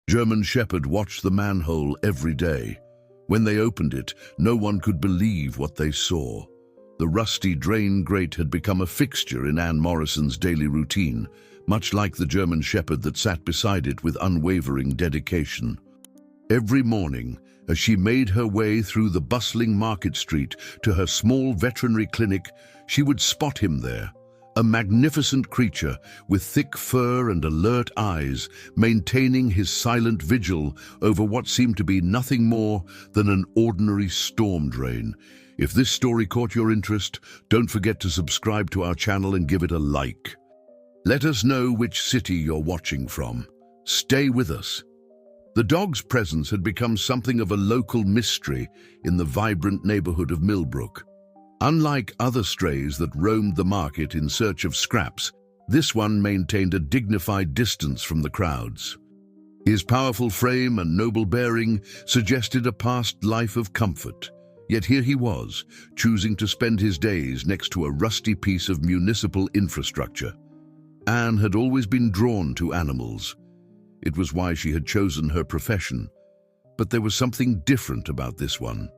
German Shepherd watched the manhole every day. When they opened it, no one could believe what they saw. The rusty drain grate had become a fixture in Anne Morrison's daily routine, much like the German Shepherd that sat beside it with unwavering dedication. Every morning, as she made her way through the bustling market street to her small veterinary clinic, she would spot him there, a magnificent creature with thick fur and alert eyes, maintaining his silent vigil over what seemed to be nothing more than an ordinary storm drain. If this story caught your interest, don't forget to subscribe to our channel and give it a like. Let us know which city you're watching from. Stay with us. The dog's presence had become something of a local mystery in the vibrant neighborhood of Millbrook. Unlike other strays that roamed the market in search of scraps, this one maintained a dignified distance from the crowds. His powerful frame and noble bearing suggested a past life of comfort. Yet here he was, choosing to spend his days next to a rusty piece of municipal infrastructure. Anne had always been drawn to animals. It was why she had chosen her profession. But there was something different about this one.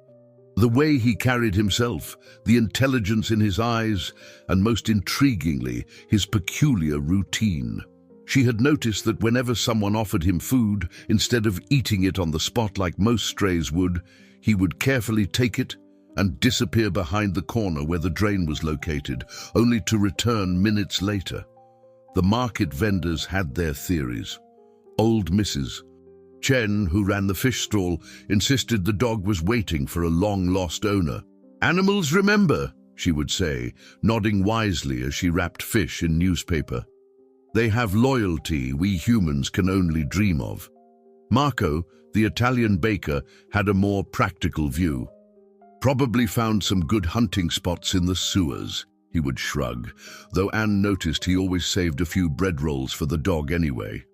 The way he carried himself, the intelligence in his eyes, and most intriguingly, his peculiar routine. She had noticed that whenever someone offered him food, instead of eating it on the spot like most strays would, he would carefully take it and disappear behind the corner where the drain was located, only to return minutes later. The market vendors had their theories. Old Mrs. Chen, who ran the fish stall, insisted the dog was waiting for a long-lost owner. "Animals remember," she would say, nodding wisely as she wrapped fish in newspaper. "They have loyalty we humans can only dream of." Marco, the Italian baker, had a more practical view. "Probably found some good hunting spots in the sewers," he would shrug, though Anne noticed he always saved a few bread rolls for the dog anyway.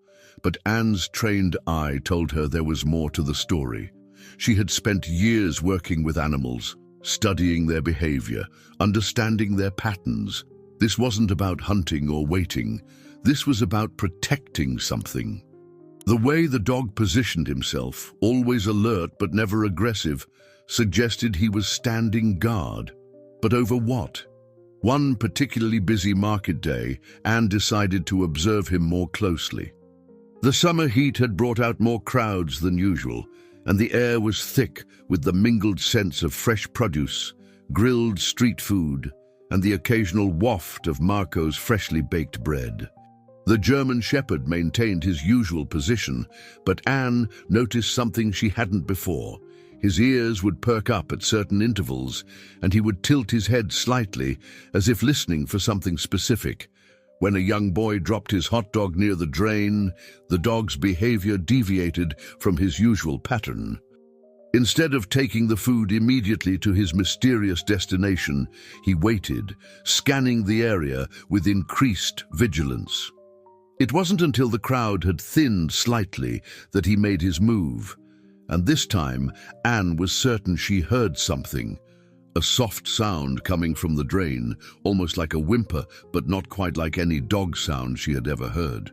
But Anne's trained eye told her there was more to the story. She had spent years working with animals, studying their behavior, understanding their patterns. This wasn't about hunting or waiting. This was about protecting something. The way the dog positioned himself, always alert but never aggressive, suggested he was standing guard. But over what? One particularly busy market day, Anne decided to observe him more closely. The summer heat had brought out more crowds than usual, and the air was thick with the mingled scents of fresh produce, grilled street food, and the occasional waft of Marco's freshly baked bread. The German Shepherd maintained his usual position, but Anne noticed something she hadn't before. His ears would perk up at certain intervals, and he would tilt his head slightly, as if listening for something specific. When a young boy dropped his hot dog near the drain, the dog's behavior deviated from his usual pattern. Instead of taking the food immediately to his mysterious destination, he waited, scanning the area with increased vigilance. It wasn't until the crowd had thinned slightly that he made his move, and this time Anne was certain she heard something. A soft sound coming from the drain, almost like a whimper, but not quite like any dog sound she had ever heard.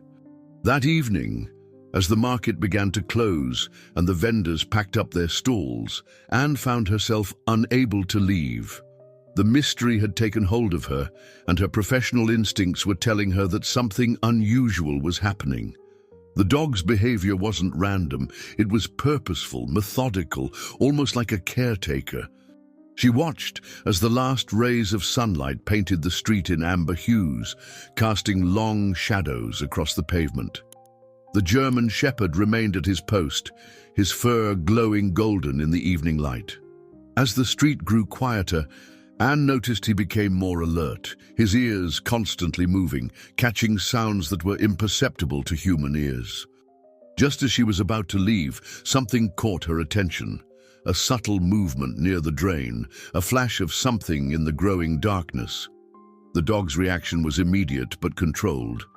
That evening, as the market began to close and the vendors packed up their stalls, Anne found herself unable to leave. The mystery had taken hold of her, and her professional instincts were telling her that something unusual was happening. The dog's behavior wasn't random, it was purposeful, methodical, almost like a caretaker. She watched as the last rays of sunlight painted the street in amber hues, casting long shadows across the pavement. The German Shepherd remained at his post, his fur glowing golden in the evening light. As the street grew quieter, Anne noticed he became more alert, his ears constantly moving, catching sounds that were imperceptible to human ears. Just as she was about to leave, something caught her attention. A subtle movement near the drain, a flash of something in the growing darkness. The dog's reaction was immediate but controlled.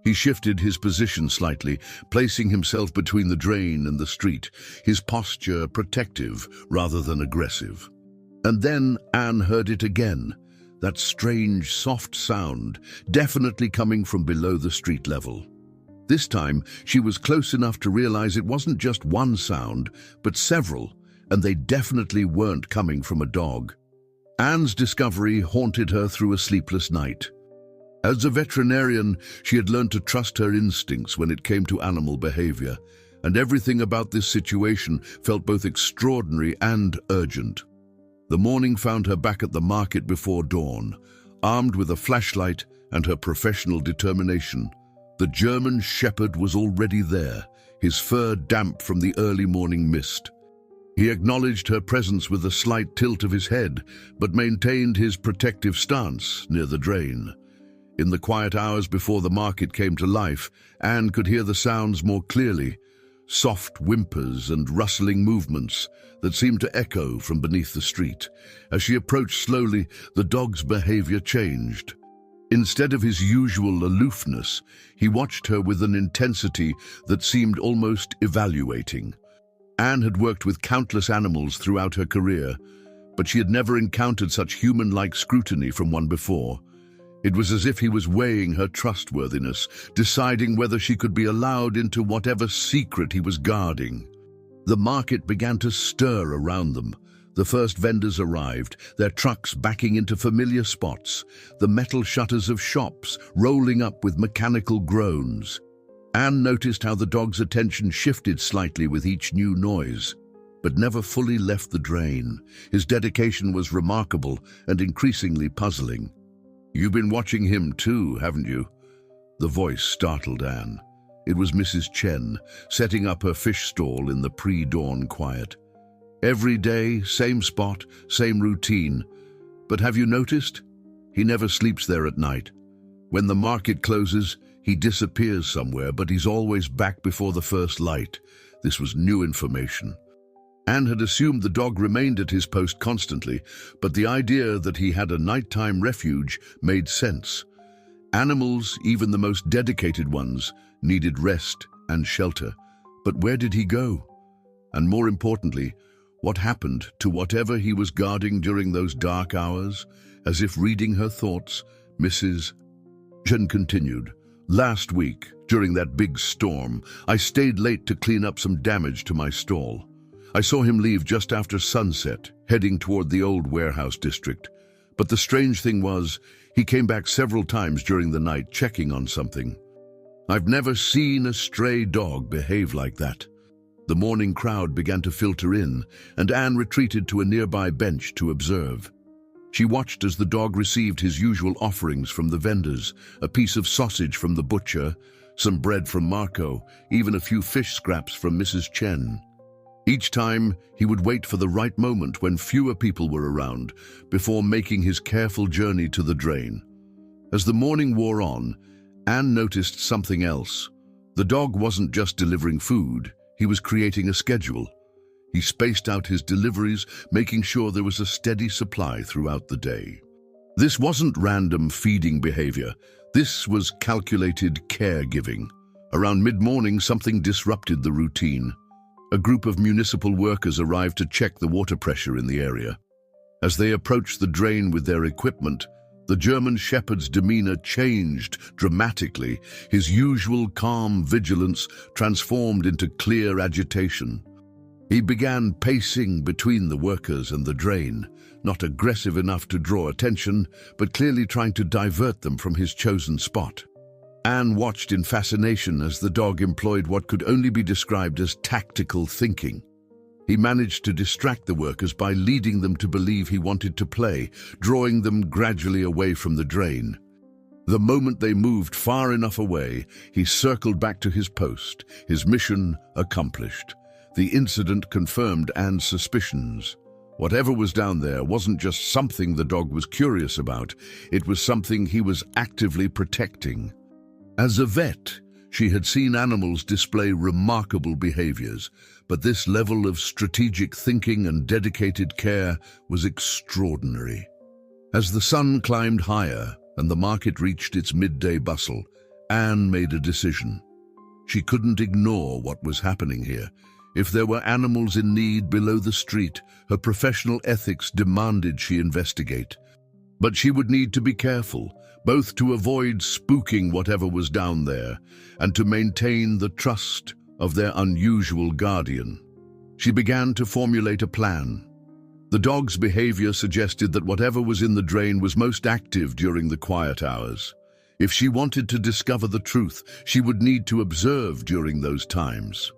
He shifted his position slightly, placing himself between the drain and the street, his posture protective rather than aggressive. And then Anne heard it again, that strange, soft sound, definitely coming from below the street level. This time, she was close enough to realize it wasn't just one sound, but several, and they definitely weren't coming from a dog. Anne's discovery haunted her through a sleepless night. As a veterinarian, she had learned to trust her instincts when it came to animal behavior, and everything about this situation felt both extraordinary and urgent. The morning found her back at the market before dawn, armed with a flashlight and her professional determination. The German shepherd was already there, his fur damp from the early morning mist. He acknowledged her presence with a slight tilt of his head, but maintained his protective stance near the drain. In the quiet hours before the market came to life, Anne could hear the sounds more clearly, soft whimpers and rustling movements that seemed to echo from beneath the street. As she approached slowly, the dog's behavior changed. Instead of his usual aloofness, he watched her with an intensity that seemed almost evaluating. Anne had worked with countless animals throughout her career, but she had never encountered such human-like scrutiny from one before. It was as if he was weighing her trustworthiness, deciding whether she could be allowed into whatever secret he was guarding. The market began to stir around them. The first vendors arrived, their trucks backing into familiar spots, the metal shutters of shops rolling up with mechanical groans. Anne noticed how the dog's attention shifted slightly with each new noise, but never fully left the drain. His dedication was remarkable and increasingly puzzling. "You've been watching him too, haven't you?" The voice startled Anne. It was Mrs. Chen, setting up her fish stall in the pre-dawn quiet. Every day, same spot, same routine. But have you noticed? He never sleeps there at night. When the market closes, he disappears somewhere, but he's always back before the first light. This was new information. Anne had assumed the dog remained at his post constantly, but the idea that he had a nighttime refuge made sense. Animals, even the most dedicated ones, needed rest and shelter. But where did he go? And more importantly, what happened to whatever he was guarding during those dark hours? As if reading her thoughts, Mrs. Chen continued. "Last week, during that big storm, I stayed late to clean up some damage to my stall. I saw him leave just after sunset, heading toward the old warehouse district. But the strange thing was, he came back several times during the night checking on something. I've never seen a stray dog behave like that." The morning crowd began to filter in, and Anne retreated to a nearby bench to observe. She watched as the dog received his usual offerings from the vendors, a piece of sausage from the butcher, some bread from Marco, even a few fish scraps from Mrs. Chen. Each time, he would wait for the right moment when fewer people were around, before making his careful journey to the drain. As the morning wore on, Anne noticed something else. The dog wasn't just delivering food, he was creating a schedule. He spaced out his deliveries, making sure there was a steady supply throughout the day. This wasn't random feeding behavior. This was calculated caregiving. Around mid-morning, something disrupted the routine. A group of municipal workers arrived to check the water pressure in the area. As they approached the drain with their equipment, the German shepherd's demeanor changed dramatically. His usual calm vigilance transformed into clear agitation. He began pacing between the workers and the drain, not aggressive enough to draw attention, but clearly trying to divert them from his chosen spot. Anne watched in fascination as the dog employed what could only be described as tactical thinking. He managed to distract the workers by leading them to believe he wanted to play, drawing them gradually away from the drain. The moment they moved far enough away, he circled back to his post, his mission accomplished. The incident confirmed Anne's suspicions. Whatever was down there wasn't just something the dog was curious about, it was something he was actively protecting. As a vet, she had seen animals display remarkable behaviors, but this level of strategic thinking and dedicated care was extraordinary. As the sun climbed higher and the market reached its midday bustle, Anne made a decision. She couldn't ignore what was happening here. If there were animals in need below the street, her professional ethics demanded she investigate. But she would need to be careful, both to avoid spooking whatever was down there and to maintain the trust of their unusual guardian. She began to formulate a plan. The dog's behavior suggested that whatever was in the drain was most active during the quiet hours. If she wanted to discover the truth, she would need to observe during those times.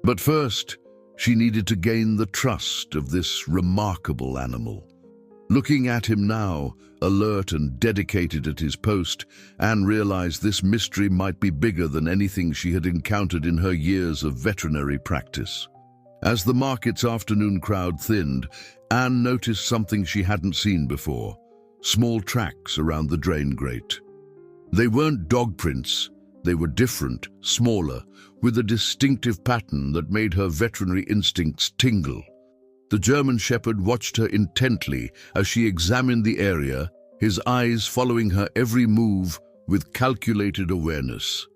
But first, she needed to gain the trust of this remarkable animal. Looking at him now, alert and dedicated at his post, Anne realized this mystery might be bigger than anything she had encountered in her years of veterinary practice. As the market's afternoon crowd thinned, Anne noticed something she hadn't seen before: small tracks around the drain grate. They weren't dog prints. They were different, smaller, with a distinctive pattern that made her veterinary instincts tingle. The German Shepherd watched her intently as she examined the area, his eyes following her every move with calculated awareness.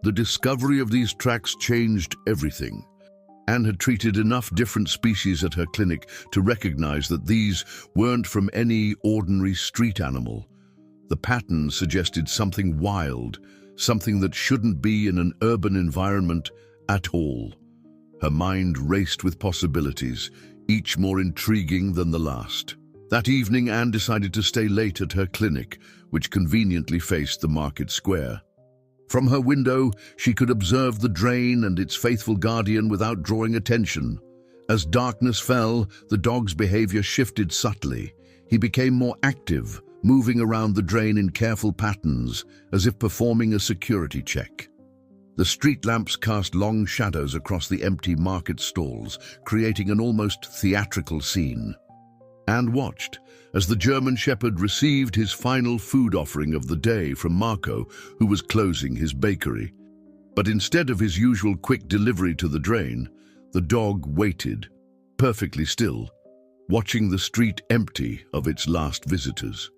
The discovery of these tracks changed everything. Anne had treated enough different species at her clinic to recognize that these weren't from any ordinary street animal. The pattern suggested something wild, something that shouldn't be in an urban environment at all. Her mind raced with possibilities, each more intriguing than the last. That evening, Anne decided to stay late at her clinic, which conveniently faced the market square. From her window, she could observe the drain and its faithful guardian without drawing attention. As darkness fell, the dog's behavior shifted subtly. He became more active, moving around the drain in careful patterns, as if performing a security check. The street lamps cast long shadows across the empty market stalls, creating an almost theatrical scene. Anne watched as the German Shepherd received his final food offering of the day from Marco, who was closing his bakery. But instead of his usual quick delivery to the drain, the dog waited, perfectly still, watching the street empty of its last visitors.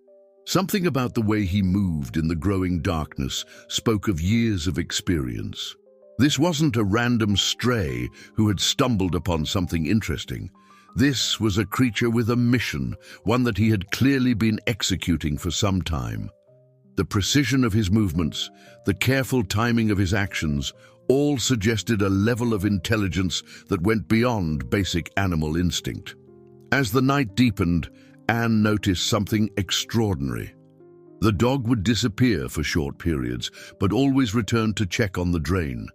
Something about the way he moved in the growing darkness spoke of years of experience. This wasn't a random stray who had stumbled upon something interesting. This was a creature with a mission, one that he had clearly been executing for some time. The precision of his movements, the careful timing of his actions, all suggested a level of intelligence that went beyond basic animal instinct. As the night deepened, Anne noticed something extraordinary. The dog would disappear for short periods, but always returned to check on the drain.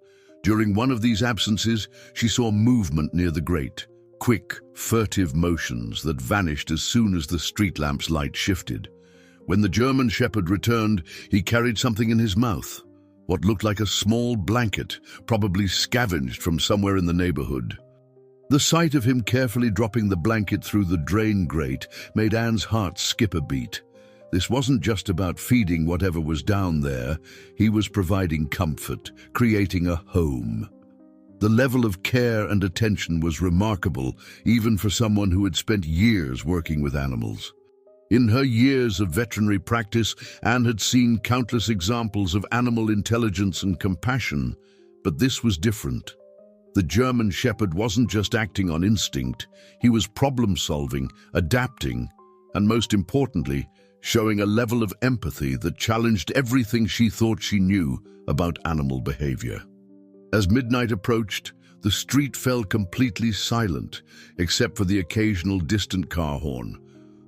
During one of these absences, she saw movement near the grate, quick, furtive motions that vanished as soon as the street lamp's light shifted. When the German Shepherd returned, he carried something in his mouth, what looked like a small blanket, probably scavenged from somewhere in the neighborhood. The sight of him carefully dropping the blanket through the drain grate made Anne's heart skip a beat. This wasn't just about feeding whatever was down there. He was providing comfort, creating a home. The level of care and attention was remarkable, even for someone who had spent years working with animals. In her years of veterinary practice, Anne had seen countless examples of animal intelligence and compassion, but this was different. The German Shepherd wasn't just acting on instinct. He was problem-solving, adapting, and most importantly, showing a level of empathy that challenged everything she thought she knew about animal behavior. As midnight approached, the street fell completely silent, except for the occasional distant car horn.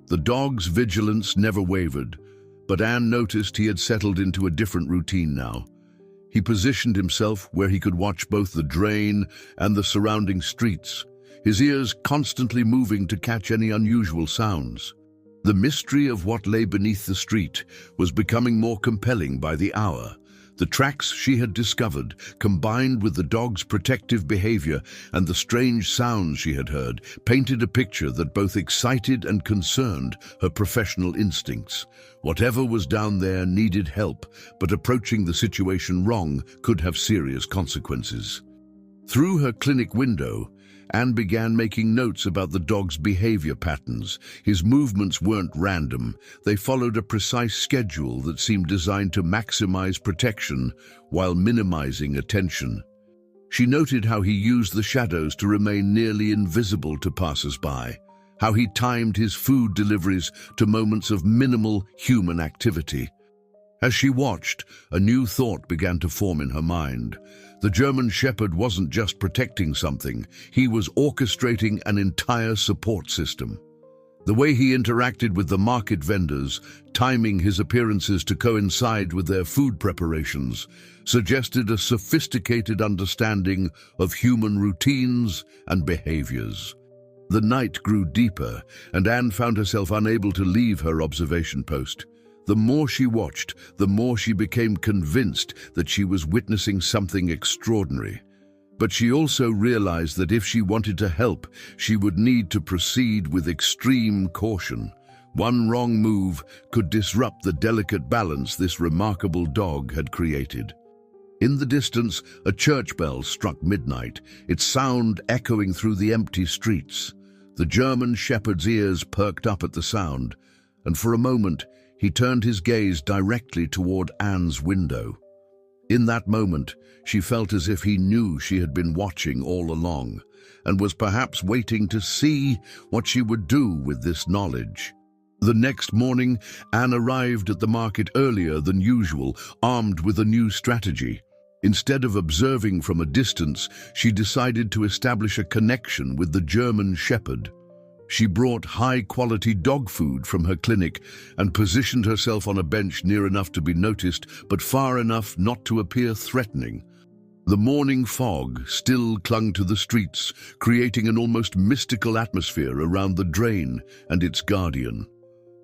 The dog's vigilance never wavered, but Anne noticed he had settled into a different routine now. He positioned himself where he could watch both the drain and the surrounding streets, his ears constantly moving to catch any unusual sounds. The mystery of what lay beneath the street was becoming more compelling by the hour. The tracks she had discovered, combined with the dog's protective behavior and the strange sounds she had heard, painted a picture that both excited and concerned her professional instincts. Whatever was down there needed help, but approaching the situation wrong could have serious consequences. Through her clinic window, Anne began making notes about the dog's behavior patterns. His movements weren't random. They followed a precise schedule that seemed designed to maximize protection while minimizing attention. She noted how he used the shadows to remain nearly invisible to passers-by, how he timed his food deliveries to moments of minimal human activity. As she watched, a new thought began to form in her mind. The German Shepherd wasn't just protecting something, he was orchestrating an entire support system. The way he interacted with the market vendors, timing his appearances to coincide with their food preparations, suggested a sophisticated understanding of human routines and behaviors. The night grew deeper, and Anne found herself unable to leave her observation post. The more she watched, the more she became convinced that she was witnessing something extraordinary. But she also realized that if she wanted to help, she would need to proceed with extreme caution. One wrong move could disrupt the delicate balance this remarkable dog had created. In the distance, a church bell struck midnight, its sound echoing through the empty streets. The German Shepherd's ears perked up at the sound, and for a moment, he turned his gaze directly toward Anne's window. In that moment, she felt as if he knew she had been watching all along, and was perhaps waiting to see what she would do with this knowledge. The next morning, Anne arrived at the market earlier than usual, armed with a new strategy. Instead of observing from a distance, she decided to establish a connection with the German Shepherd. She brought high-quality dog food from her clinic and positioned herself on a bench near enough to be noticed, but far enough not to appear threatening. The morning fog still clung to the streets, creating an almost mystical atmosphere around the drain and its guardian.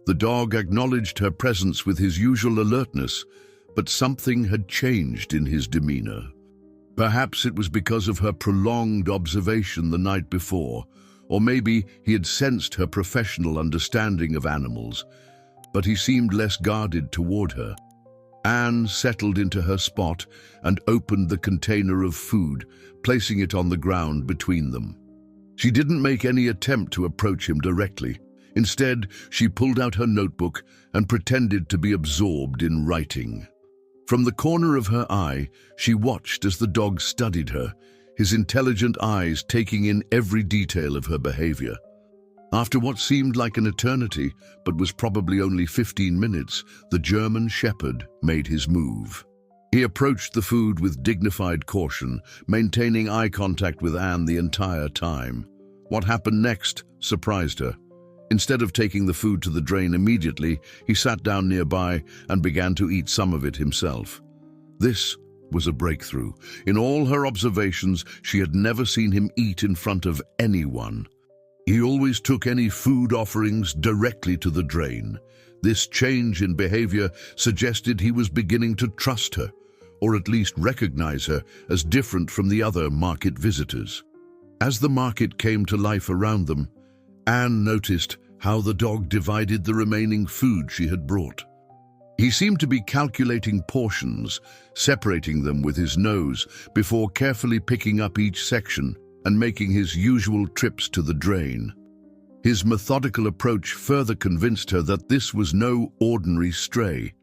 The dog acknowledged her presence with his usual alertness, but something had changed in his demeanor. Perhaps it was because of her prolonged observation the night before, or maybe he had sensed her professional understanding of animals, but he seemed less guarded toward her. Anne settled into her spot and opened the container of food, placing it on the ground between them. She didn't make any attempt to approach him directly. Instead, she pulled out her notebook and pretended to be absorbed in writing. From the corner of her eye, she watched as the dog studied her, his intelligent eyes taking in every detail of her behavior. After what seemed like an eternity, but was probably only 15 minutes, the German Shepherd made his move. He approached the food with dignified caution, maintaining eye contact with Anne the entire time. What happened next surprised her. Instead of taking the food to the drain immediately, he sat down nearby and began to eat some of it himself. This was a breakthrough. In all her observations, she had never seen him eat in front of anyone. He always took any food offerings directly to the drain. This change in behavior suggested he was beginning to trust her, or at least recognize her as different from the other market visitors. As the market came to life around them, Anne noticed how the dog divided the remaining food she had brought. He seemed to be calculating portions, separating them with his nose before carefully picking up each section and making his usual trips to the drain. His methodical approach further convinced her that this was no ordinary stray.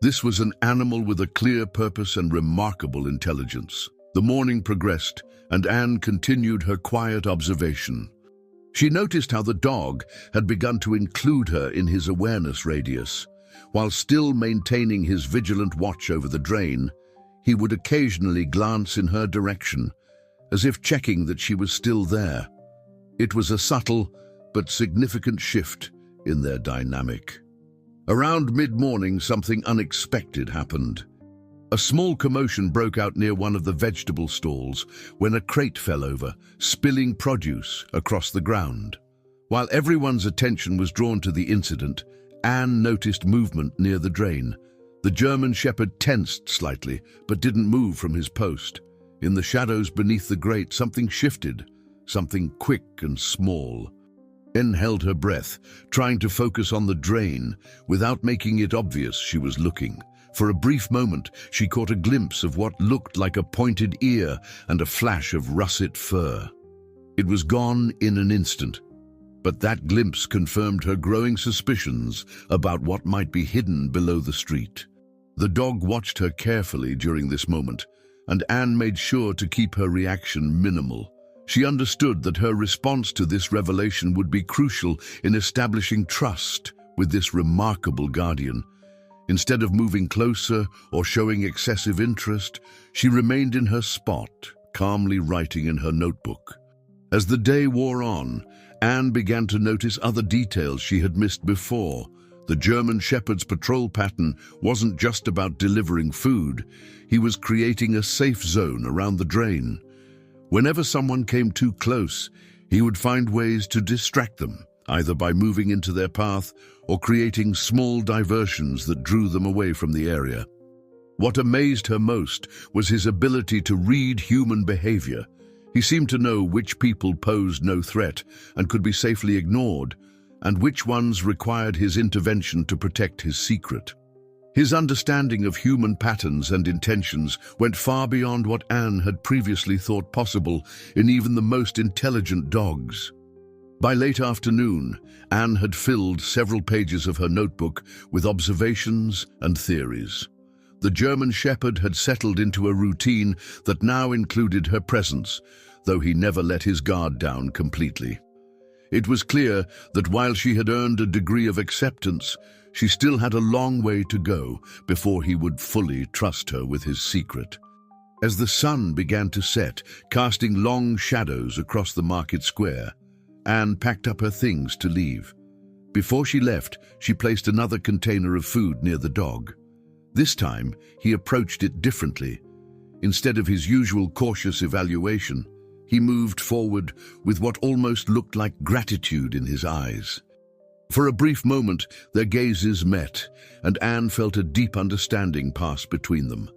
This was an animal with a clear purpose and remarkable intelligence. The morning progressed, and Anne continued her quiet observation. She noticed how the dog had begun to include her in his awareness radius. While still maintaining his vigilant watch over the drain, he would occasionally glance in her direction, as if checking that she was still there. It was a subtle but significant shift in their dynamic. Around mid-morning, something unexpected happened. A small commotion broke out near one of the vegetable stalls when a crate fell over, spilling produce across the ground. While everyone's attention was drawn to the incident, Anne noticed movement near the drain. The German Shepherd tensed slightly, but didn't move from his post. In the shadows beneath the grate, something shifted, something quick and small. Anne held her breath, trying to focus on the drain, without making it obvious she was looking. For a brief moment, she caught a glimpse of what looked like a pointed ear and a flash of russet fur. It was gone in an instant, but that glimpse confirmed her growing suspicions about what might be hidden below the street. The dog watched her carefully during this moment, and Anne made sure to keep her reaction minimal. She understood that her response to this revelation would be crucial in establishing trust with this remarkable guardian. Instead of moving closer or showing excessive interest, she remained in her spot, calmly writing in her notebook. As the day wore on, Anne began to notice other details she had missed before. The German Shepherd's patrol pattern wasn't just about delivering food. He was creating a safe zone around the drain. Whenever someone came too close, he would find ways to distract them, either by moving into their path or creating small diversions that drew them away from the area. What amazed her most was his ability to read human behavior. He seemed to know which people posed no threat and could be safely ignored, and which ones required his intervention to protect his secret. His understanding of human patterns and intentions went far beyond what Anne had previously thought possible in even the most intelligent dogs. By late afternoon, Anne had filled several pages of her notebook with observations and theories. The German Shepherd had settled into a routine that now included her presence, though he never let his guard down completely. It was clear that while she had earned a degree of acceptance, she still had a long way to go before he would fully trust her with his secret. As the sun began to set, casting long shadows across the market square, Anne packed up her things to leave. Before she left, she placed another container of food near the dog. This time, he approached it differently. Instead of his usual cautious evaluation, he moved forward with what almost looked like gratitude in his eyes. For a brief moment, their gazes met, and Anne felt a deep understanding pass between them.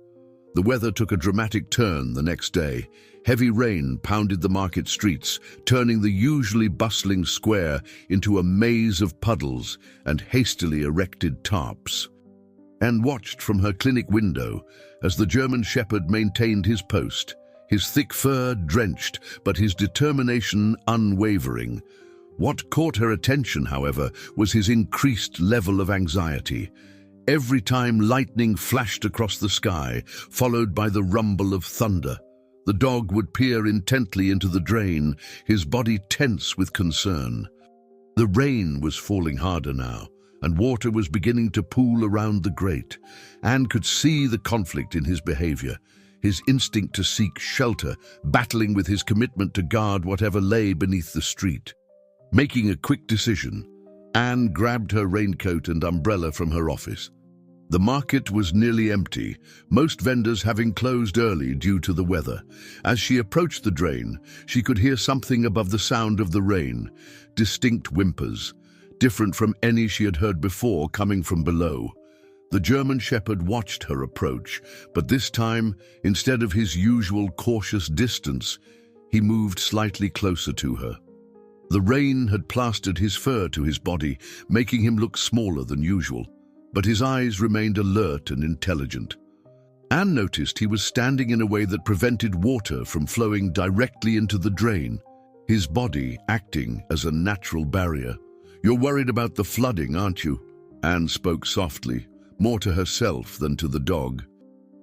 The weather took a dramatic turn the next day. Heavy rain pounded the market streets, turning the usually bustling square into a maze of puddles and hastily erected tarps. Anne watched from her clinic window as the German Shepherd maintained his post, his thick fur drenched, but his determination unwavering. What caught her attention, however, was his increased level of anxiety. Every time lightning flashed across the sky, followed by the rumble of thunder, the dog would peer intently into the drain, his body tense with concern. The rain was falling harder now, and water was beginning to pool around the grate. Anne could see the conflict in his behavior, his instinct to seek shelter, battling with his commitment to guard whatever lay beneath the street. Making a quick decision, Anne grabbed her raincoat and umbrella from her office. The market was nearly empty, most vendors having closed early due to the weather. As she approached the drain, she could hear something above the sound of the rain, distinct whimpers, different from any she had heard before coming from below. The German Shepherd watched her approach, but this time, instead of his usual cautious distance, he moved slightly closer to her. The rain had plastered his fur to his body, making him look smaller than usual, but his eyes remained alert and intelligent. Anne noticed he was standing in a way that prevented water from flowing directly into the drain, his body acting as a natural barrier. "You're worried about the flooding, aren't you?" Anne spoke softly, more to herself than to the dog.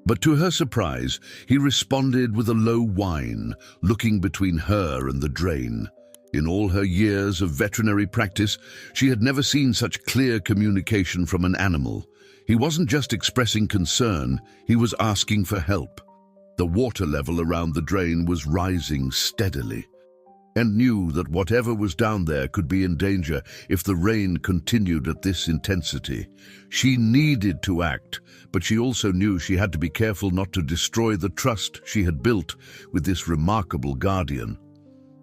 But to her surprise, he responded with a low whine, looking between her and the drain. In all her years of veterinary practice, she had never seen such clear communication from an animal. He wasn't just expressing concern, he was asking for help. The water level around the drain was rising steadily, and knew that whatever was down there could be in danger if the rain continued at this intensity. She needed to act, but she also knew she had to be careful not to destroy the trust she had built with this remarkable guardian.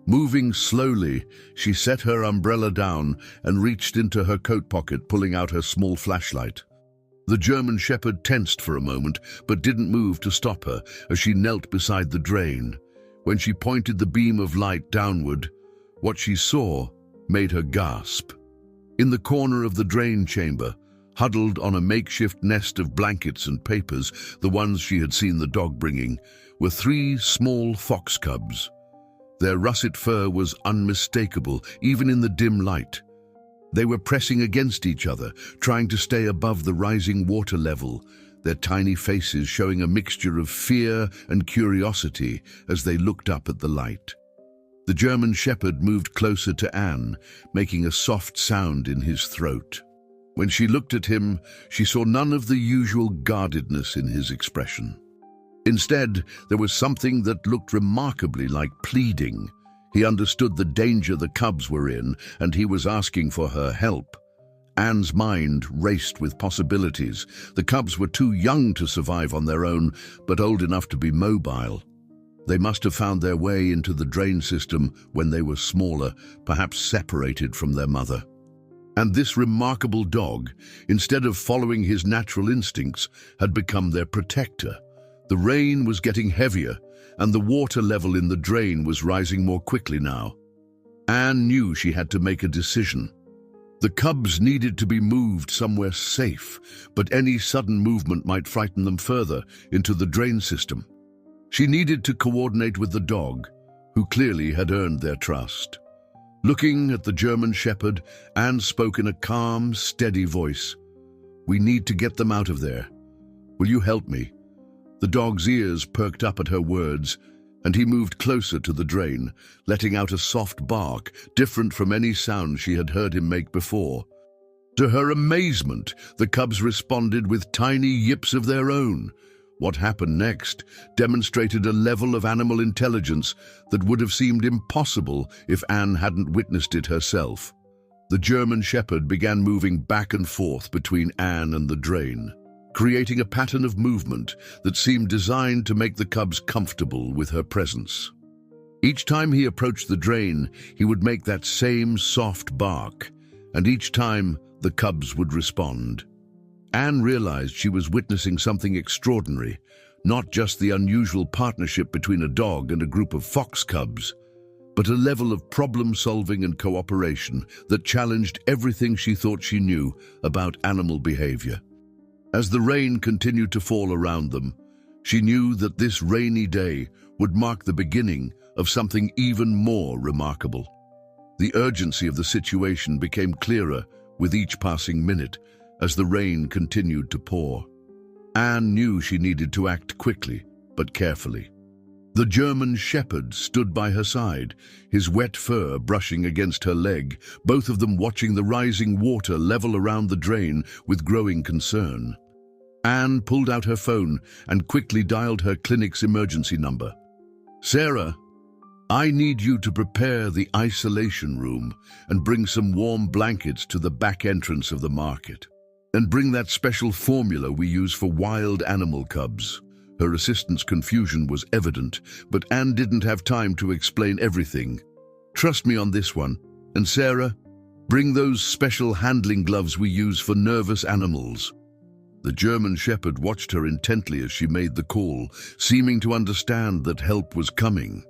Moving slowly, she set her umbrella down and reached into her coat pocket, pulling out her small flashlight. The German Shepherd tensed for a moment, but didn't move to stop her as she knelt beside the drain. When she pointed the beam of light downward, what she saw made her gasp. In the corner of the drain chamber, huddled on a makeshift nest of blankets and papers, the ones she had seen the dog bringing, were 3 small fox cubs. Their russet fur was unmistakable, even in the dim light. They were pressing against each other, trying to stay above the rising water level, their tiny faces showing a mixture of fear and curiosity as they looked up at the light. The German Shepherd moved closer to Anne, making a soft sound in his throat. When she looked at him, she saw none of the usual guardedness in his expression. Instead, there was something that looked remarkably like pleading. He understood the danger the cubs were in, and he was asking for her help. Anne's mind raced with possibilities. The cubs were too young to survive on their own, but old enough to be mobile. They must have found their way into the drain system when they were smaller, perhaps separated from their mother. And this remarkable dog, instead of following his natural instincts, had become their protector. The rain was getting heavier, and the water level in the drain was rising more quickly now. Anne knew she had to make a decision. The cubs needed to be moved somewhere safe, but any sudden movement might frighten them further into the drain system. She needed to coordinate with the dog, who clearly had earned their trust. Looking at the German Shepherd, Anne spoke in a calm, steady voice. "We need to get them out of there. Will you help me?" The dog's ears perked up at her words, and he moved closer to the drain, letting out a soft bark, different from any sound she had heard him make before. To her amazement, the cubs responded with tiny yips of their own. What happened next demonstrated a level of animal intelligence that would have seemed impossible if Anne hadn't witnessed it herself. The German Shepherd began moving back and forth between Anne and the drain, creating a pattern of movement that seemed designed to make the cubs comfortable with her presence. Each time he approached the drain, he would make that same soft bark, and each time the cubs would respond. Anne realized she was witnessing something extraordinary, not just the unusual partnership between a dog and a group of fox cubs, but a level of problem-solving and cooperation that challenged everything she thought she knew about animal behavior. As the rain continued to fall around them, she knew that this rainy day would mark the beginning of something even more remarkable. The urgency of the situation became clearer with each passing minute as the rain continued to pour. Anne knew she needed to act quickly, but carefully. The German Shepherd stood by her side, his wet fur brushing against her leg, both of them watching the rising water level around the drain with growing concern. Anne pulled out her phone and quickly dialed her clinic's emergency number. "Sarah, I need you to prepare the isolation room and bring some warm blankets to the back entrance of the market. And bring that special formula we use for wild animal cubs." Her assistant's confusion was evident, but Anne didn't have time to explain everything. "Trust me on this one. And Sarah, bring those special handling gloves we use for nervous animals." The German Shepherd watched her intently as she made the call, seeming to understand that help was coming.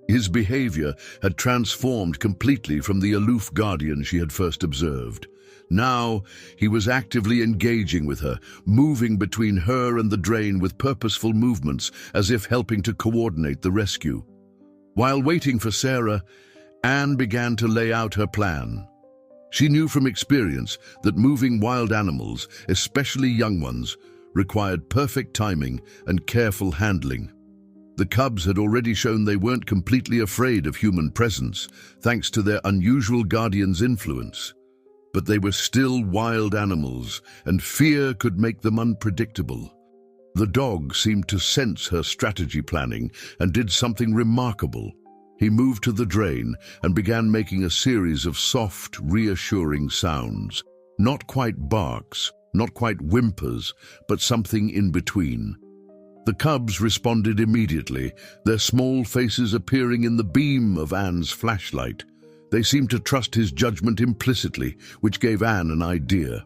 His behavior had transformed completely from the aloof guardian she had first observed. Now, he was actively engaging with her, moving between her and the drain with purposeful movements, as if helping to coordinate the rescue. While waiting for Sarah, Anne began to lay out her plan. She knew from experience that moving wild animals, especially young ones, required perfect timing and careful handling. The cubs had already shown they weren't completely afraid of human presence, thanks to their unusual guardian's influence. But they were still wild animals, and fear could make them unpredictable. The dog seemed to sense her strategy planning and did something remarkable. He moved to the drain and began making a series of soft, reassuring sounds. Not quite barks, not quite whimpers, but something in between. The cubs responded immediately, their small faces appearing in the beam of Anne's flashlight. They seemed to trust his judgment implicitly, which gave Anne an idea.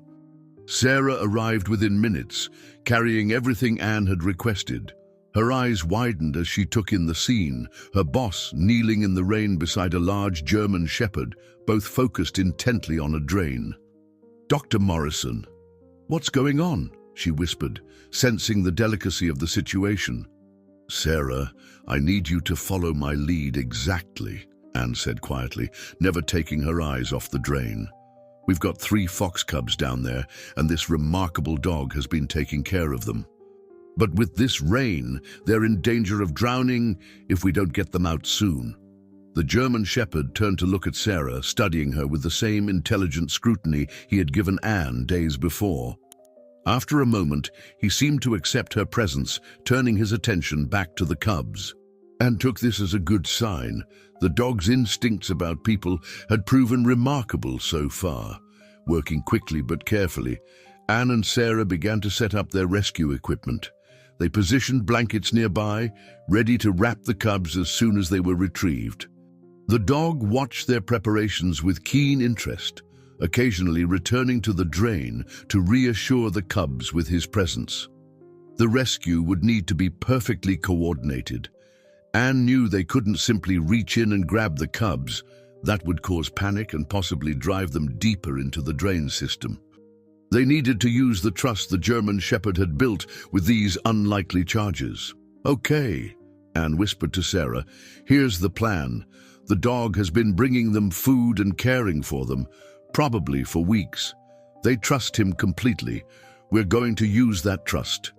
Sarah arrived within minutes, carrying everything Anne had requested. Her eyes widened as she took in the scene, her boss kneeling in the rain beside a large German Shepherd, both focused intently on a drain. "Dr. Morrison, what's going on?" she whispered, sensing the delicacy of the situation. "Sarah, I need you to follow my lead exactly," Anne said quietly, never taking her eyes off the drain. "We've got 3 fox cubs down there, and this remarkable dog has been taking care of them. But with this rain, they're in danger of drowning if we don't get them out soon." The German Shepherd turned to look at Sarah, studying her with the same intelligent scrutiny he had given Anne days before. After a moment, he seemed to accept her presence, turning his attention back to the cubs. Anne took this as a good sign. The dog's instincts about people had proven remarkable so far. Working quickly but carefully, Anne and Sarah began to set up their rescue equipment. They positioned blankets nearby, ready to wrap the cubs as soon as they were retrieved. The dog watched their preparations with keen interest, occasionally returning to the drain to reassure the cubs with his presence. The rescue would need to be perfectly coordinated. Anne knew they couldn't simply reach in and grab the cubs. That would cause panic and possibly drive them deeper into the drain system. They needed to use the trust the German Shepherd had built with these unlikely charges. "Okay," Anne whispered to Sarah, "here's the plan. The dog has been bringing them food and caring for them, probably for weeks. They trust him completely. We're going to use that trust.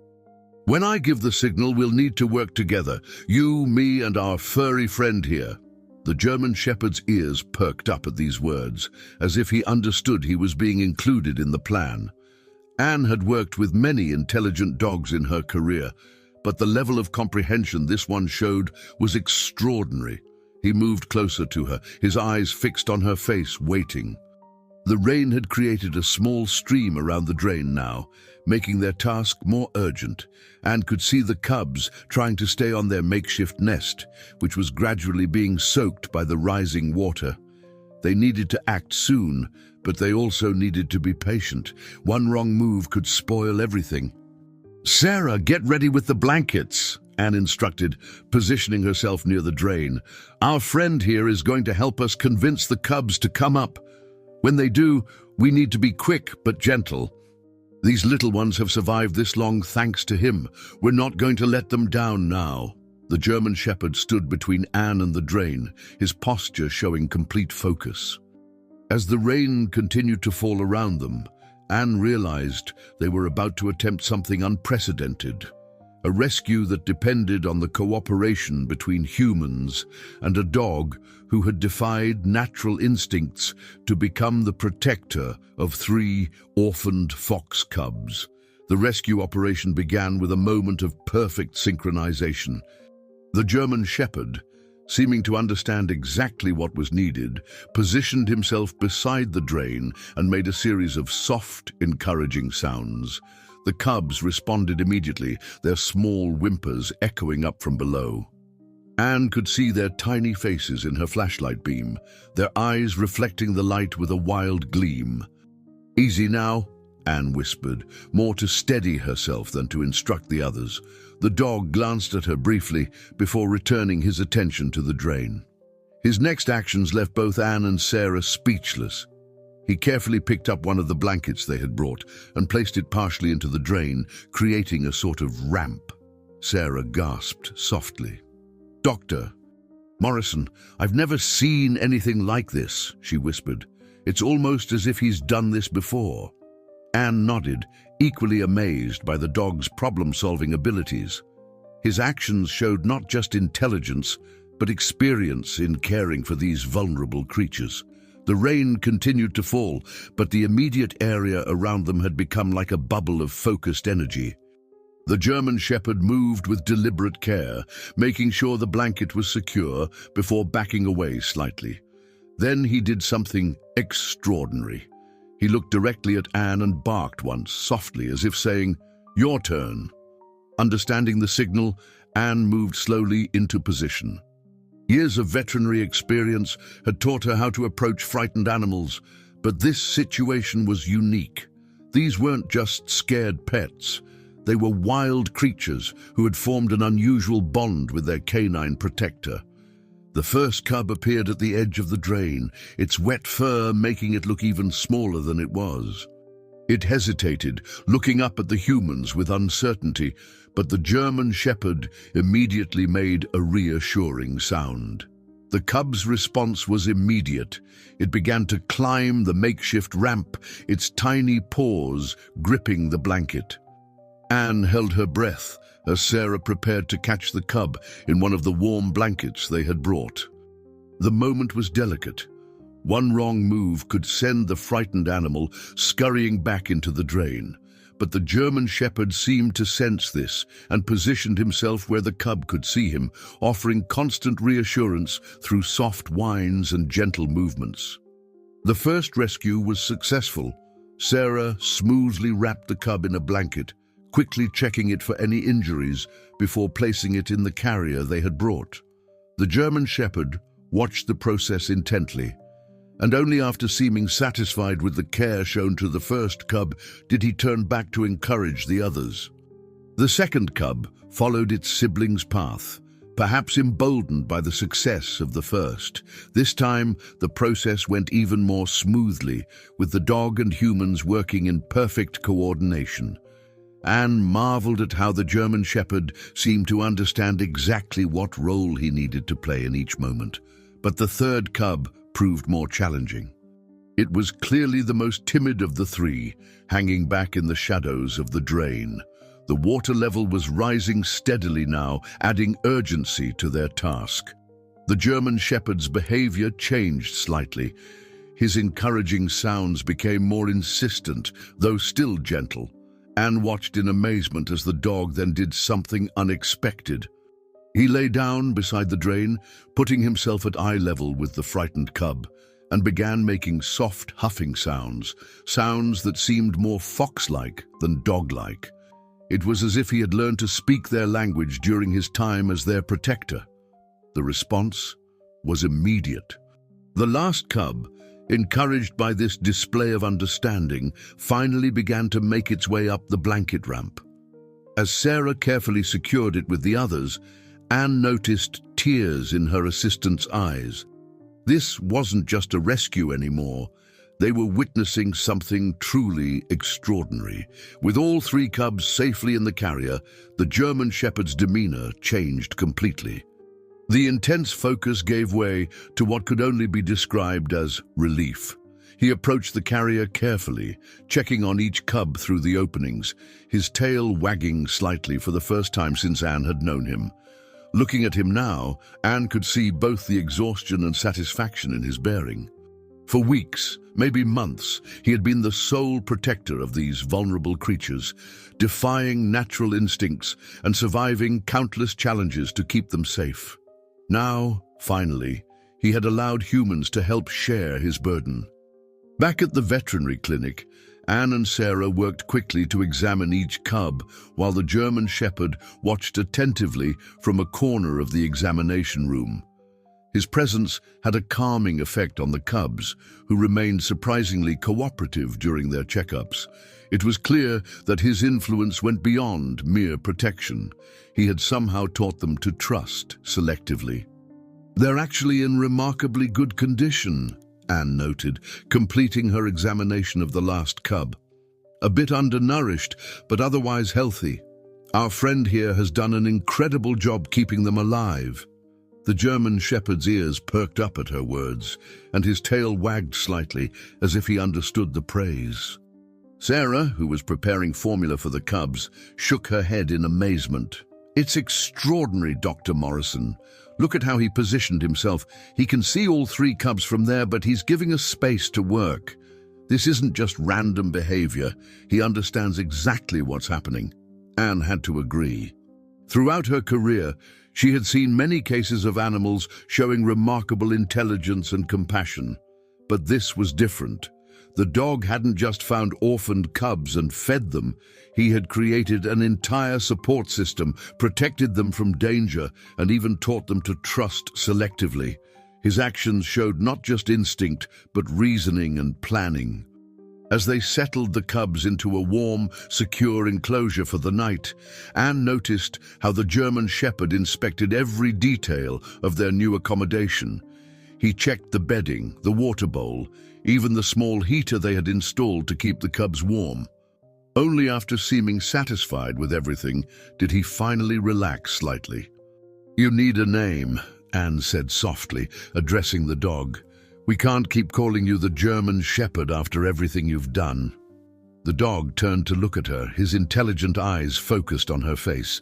When I give the signal, we'll need to work together, you, me, and our furry friend here." The German Shepherd's ears perked up at these words, as if he understood he was being included in the plan. Anne had worked with many intelligent dogs in her career, but the level of comprehension this one showed was extraordinary. He moved closer to her, his eyes fixed on her face, waiting. The rain had created a small stream around the drain now, making their task more urgent. Anne could see the cubs trying to stay on their makeshift nest, which was gradually being soaked by the rising water. They needed to act soon, but they also needed to be patient. One wrong move could spoil everything. "Sarah, get ready with the blankets," Anne instructed, positioning herself near the drain. "Our friend here is going to help us convince the cubs to come up. When they do, we need to be quick but gentle. These little ones have survived this long thanks to him. We're not going to let them down now." The German Shepherd stood between Anne and the drain, his posture showing complete focus. As the rain continued to fall around them, Anne realized they were about to attempt something unprecedented. A rescue that depended on the cooperation between humans and a dog who had defied natural instincts to become the protector of 3 orphaned fox cubs. The rescue operation began with a moment of perfect synchronization. The German Shepherd, seeming to understand exactly what was needed, positioned himself beside the drain and made a series of soft, encouraging sounds. The cubs responded immediately, their small whimpers echoing up from below. Anne could see their tiny faces in her flashlight beam, their eyes reflecting the light with a wild gleam. "Easy now," Anne whispered, more to steady herself than to instruct the others. The dog glanced at her briefly before returning his attention to the drain. His next actions left both Anne and Sarah speechless. He carefully picked up one of the blankets they had brought and placed it partially into the drain, creating a sort of ramp. Sarah gasped softly. "Dr. Morrison, I've never seen anything like this," she whispered. "It's almost as if he's done this before." Anne nodded, equally amazed by the dog's problem-solving abilities. His actions showed not just intelligence, but experience in caring for these vulnerable creatures. The rain continued to fall, but the immediate area around them had become like a bubble of focused energy. The German Shepherd moved with deliberate care, making sure the blanket was secure before backing away slightly. Then he did something extraordinary. He looked directly at Anne and barked once, softly, as if saying, "Your turn." Understanding the signal, Anne moved slowly into position. Years of veterinary experience had taught her how to approach frightened animals, but this situation was unique. These weren't just scared pets. They were wild creatures who had formed an unusual bond with their canine protector. The first cub appeared at the edge of the drain, its wet fur making it look even smaller than it was. It hesitated, looking up at the humans with uncertainty, but the German Shepherd immediately made a reassuring sound. The cub's response was immediate. It began to climb the makeshift ramp, its tiny paws gripping the blanket. Anne held her breath as Sarah prepared to catch the cub in one of the warm blankets they had brought. The moment was delicate. One wrong move could send the frightened animal scurrying back into the drain. But the German Shepherd seemed to sense this and positioned himself where the cub could see him, offering constant reassurance through soft whines and gentle movements. The first rescue was successful. Sarah smoothly wrapped the cub in a blanket, quickly checking it for any injuries before placing it in the carrier they had brought. The German Shepherd watched the process intently, and only after seeming satisfied with the care shown to the first cub did he turn back to encourage the others. The second cub followed its sibling's path, perhaps emboldened by the success of the first. This time, the process went even more smoothly, with the dog and humans working in perfect coordination. Anne marveled at how the German Shepherd seemed to understand exactly what role he needed to play in each moment. But the third cub proved more challenging. It was clearly the most timid of the three, hanging back in the shadows of the drain. The water level was rising steadily now, adding urgency to their task. The German Shepherd's behavior changed slightly. His encouraging sounds became more insistent, though still gentle. Anne watched in amazement as the dog then did something unexpected. He lay down beside the drain, putting himself at eye level with the frightened cub, and began making soft huffing sounds, sounds that seemed more fox-like than dog-like. It was as if he had learned to speak their language during his time as their protector. The response was immediate. The last cub, encouraged by this display of understanding, finally began to make its way up the blanket ramp. As Sarah carefully secured it with the others, Anne noticed tears in her assistant's eyes. This wasn't just a rescue anymore. They were witnessing something truly extraordinary. With all three cubs safely in the carrier, the German Shepherd's demeanor changed completely. The intense focus gave way to what could only be described as relief. He approached the carrier carefully, checking on each cub through the openings, his tail wagging slightly for the first time since Anne had known him. Looking at him now, Anne could see both the exhaustion and satisfaction in his bearing. For weeks, maybe months, he had been the sole protector of these vulnerable creatures, defying natural instincts and surviving countless challenges to keep them safe. Now, finally, he had allowed humans to help share his burden. Back at the veterinary clinic, Anne and Sarah worked quickly to examine each cub, while the German Shepherd watched attentively from a corner of the examination room. His presence had a calming effect on the cubs, who remained surprisingly cooperative during their checkups. It was clear that his influence went beyond mere protection. He had somehow taught them to trust selectively. "They're actually in remarkably good condition," Anne noted, completing her examination of the last cub. "A bit undernourished, but otherwise healthy. Our friend here has done an incredible job keeping them alive." The German Shepherd's ears perked up at her words, and his tail wagged slightly, as if he understood the praise. Sarah, who was preparing formula for the cubs, shook her head in amazement. "It's extraordinary, Dr. Morrison. Look at how he positioned himself. He can see all three cubs from there, but he's giving us space to work. This isn't just random behavior. He understands exactly what's happening." Anne had to agree. Throughout her career, she had seen many cases of animals showing remarkable intelligence and compassion. But this was different. The dog hadn't just found orphaned cubs and fed them. He had created an entire support system, protected them from danger, and even taught them to trust selectively. His actions showed not just instinct, but reasoning and planning. As they settled the cubs into a warm, secure enclosure for the night, Anne noticed how the German Shepherd inspected every detail of their new accommodation. He checked the bedding, the water bowl, even the small heater they had installed to keep the cubs warm. Only after seeming satisfied with everything did he finally relax slightly. "You need a name," Anne said softly, addressing the dog. "We can't keep calling you the German Shepherd after everything you've done." The dog turned to look at her, his intelligent eyes focused on her face.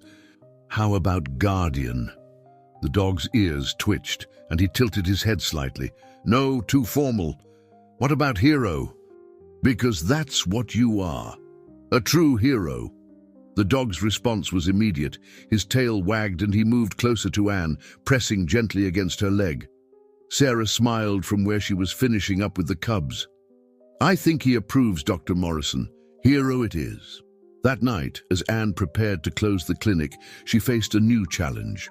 "How about Guardian?" The dog's ears twitched, and he tilted his head slightly. "No, too formal. What about hero?" "Because that's what you are. A true hero." The dog's response was immediate. His tail wagged and he moved closer to Anne, pressing gently against her leg. Sarah smiled from where she was finishing up with the cubs. "I think he approves, Dr. Morrison. Hero it is." That night, as Anne prepared to close the clinic, she faced a new challenge.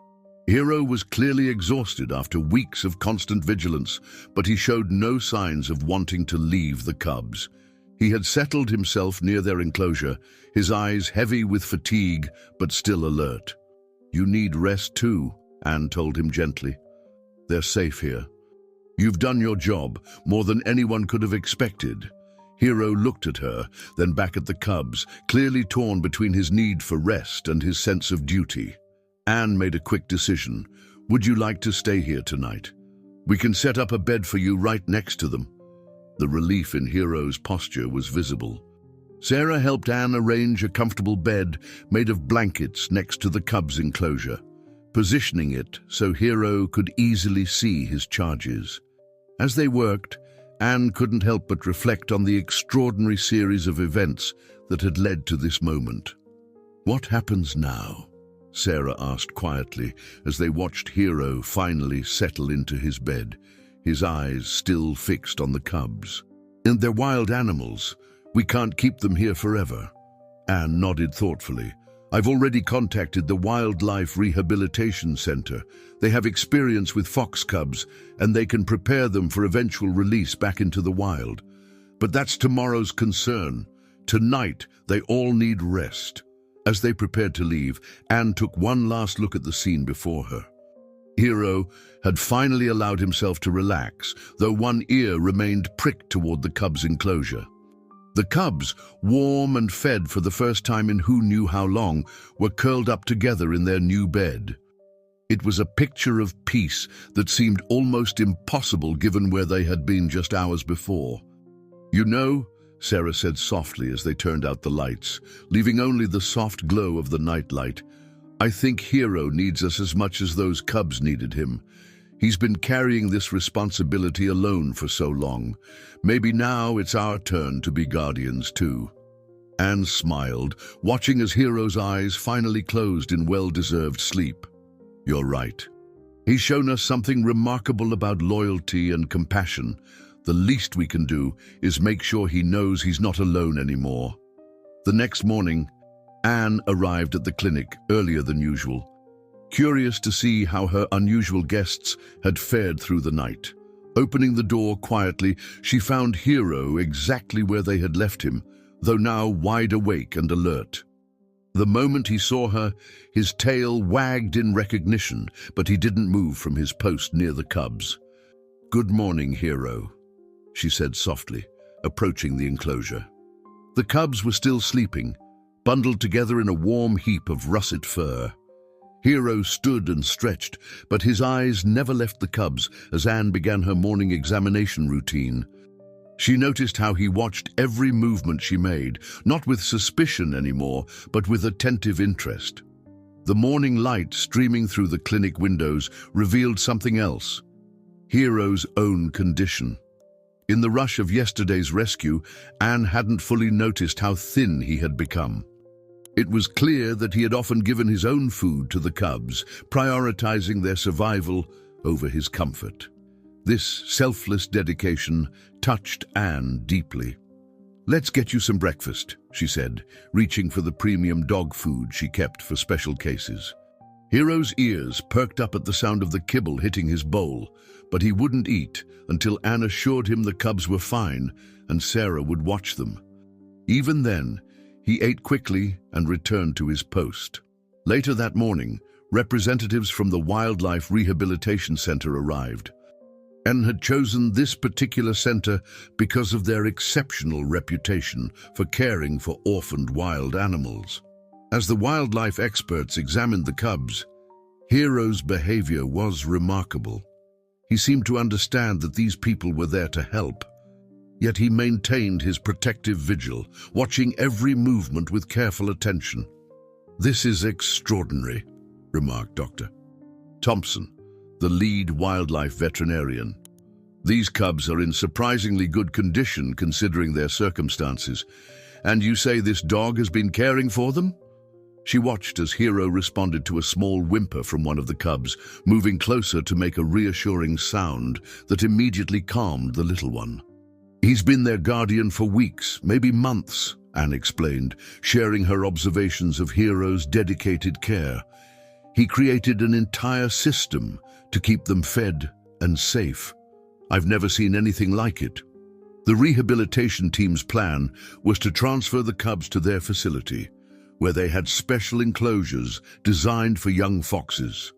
Hero was clearly exhausted after weeks of constant vigilance, but he showed no signs of wanting to leave the cubs. He had settled himself near their enclosure, his eyes heavy with fatigue, but still alert. "You need rest too," Anne told him gently. "They're safe here. You've done your job, more than anyone could have expected." Hero looked at her, then back at the cubs, clearly torn between his need for rest and his sense of duty. Anne made a quick decision. "Would you like to stay here tonight? We can set up a bed for you right next to them." The relief in Hero's posture was visible. Sarah helped Anne arrange a comfortable bed made of blankets next to the cub's enclosure, positioning it so Hero could easily see his charges. As they worked, Anne couldn't help but reflect on the extraordinary series of events that had led to this moment. "What happens now?" Sarah asked quietly as they watched Hero finally settle into his bed, his eyes still fixed on the cubs. "And they're wild animals. We can't keep them here forever." Anne nodded thoughtfully. "I've already contacted the Wildlife Rehabilitation Center. They have experience with fox cubs, and they can prepare them for eventual release back into the wild. But that's tomorrow's concern. Tonight, they all need rest." As they prepared to leave, Anne took one last look at the scene before her. Hero had finally allowed himself to relax, though one ear remained pricked toward the cub's enclosure. The cubs, warm and fed for the first time in who knew how long, were curled up together in their new bed. It was a picture of peace that seemed almost impossible given where they had been just hours before. "You know," Sarah said softly as they turned out the lights, leaving only the soft glow of the nightlight, "I think Hero needs us as much as those cubs needed him. He's been carrying this responsibility alone for so long. Maybe now it's our turn to be guardians too." Anne smiled, watching as Hero's eyes finally closed in well-deserved sleep. "You're right. He's shown us something remarkable about loyalty and compassion. The least we can do is make sure he knows he's not alone anymore." The next morning, Anne arrived at the clinic earlier than usual, curious to see how her unusual guests had fared through the night. Opening the door quietly, she found Hero exactly where they had left him, though now wide awake and alert. The moment he saw her, his tail wagged in recognition, but he didn't move from his post near the cubs. "Good morning, Hero," she said softly, approaching the enclosure. The cubs were still sleeping, bundled together in a warm heap of russet fur. Hero stood and stretched, but his eyes never left the cubs as Anne began her morning examination routine. She noticed how he watched every movement she made, not with suspicion anymore, but with attentive interest. The morning light streaming through the clinic windows revealed something else: Hero's own condition. In the rush of yesterday's rescue, Anne hadn't fully noticed how thin he had become. It was clear that he had often given his own food to the cubs, prioritizing their survival over his comfort. This selfless dedication touched Anne deeply. "Let's get you some breakfast," she said, reaching for the premium dog food she kept for special cases. Hero's ears perked up at the sound of the kibble hitting his bowl, but he wouldn't eat until Anne assured him the cubs were fine and Sarah would watch them. Even then, he ate quickly and returned to his post. Later that morning, representatives from the Wildlife Rehabilitation Center arrived. Anne had chosen this particular center because of their exceptional reputation for caring for orphaned wild animals. As the wildlife experts examined the cubs, Hero's behavior was remarkable. He seemed to understand that these people were there to help. Yet he maintained his protective vigil, watching every movement with careful attention. "This is extraordinary," remarked Doctor. Thompson, the lead wildlife veterinarian. These cubs are in surprisingly good condition considering their circumstances. And you say this dog has been caring for them? She watched as Hero responded to a small whimper from one of the cubs, moving closer to make a reassuring sound that immediately calmed the little one. He's been their guardian for weeks, maybe months, Anne explained, sharing her observations of Hero's dedicated care. He created an entire system to keep them fed and safe. I've never seen anything like it. The rehabilitation team's plan was to transfer the cubs to their facility, where they had special enclosures designed for young foxes.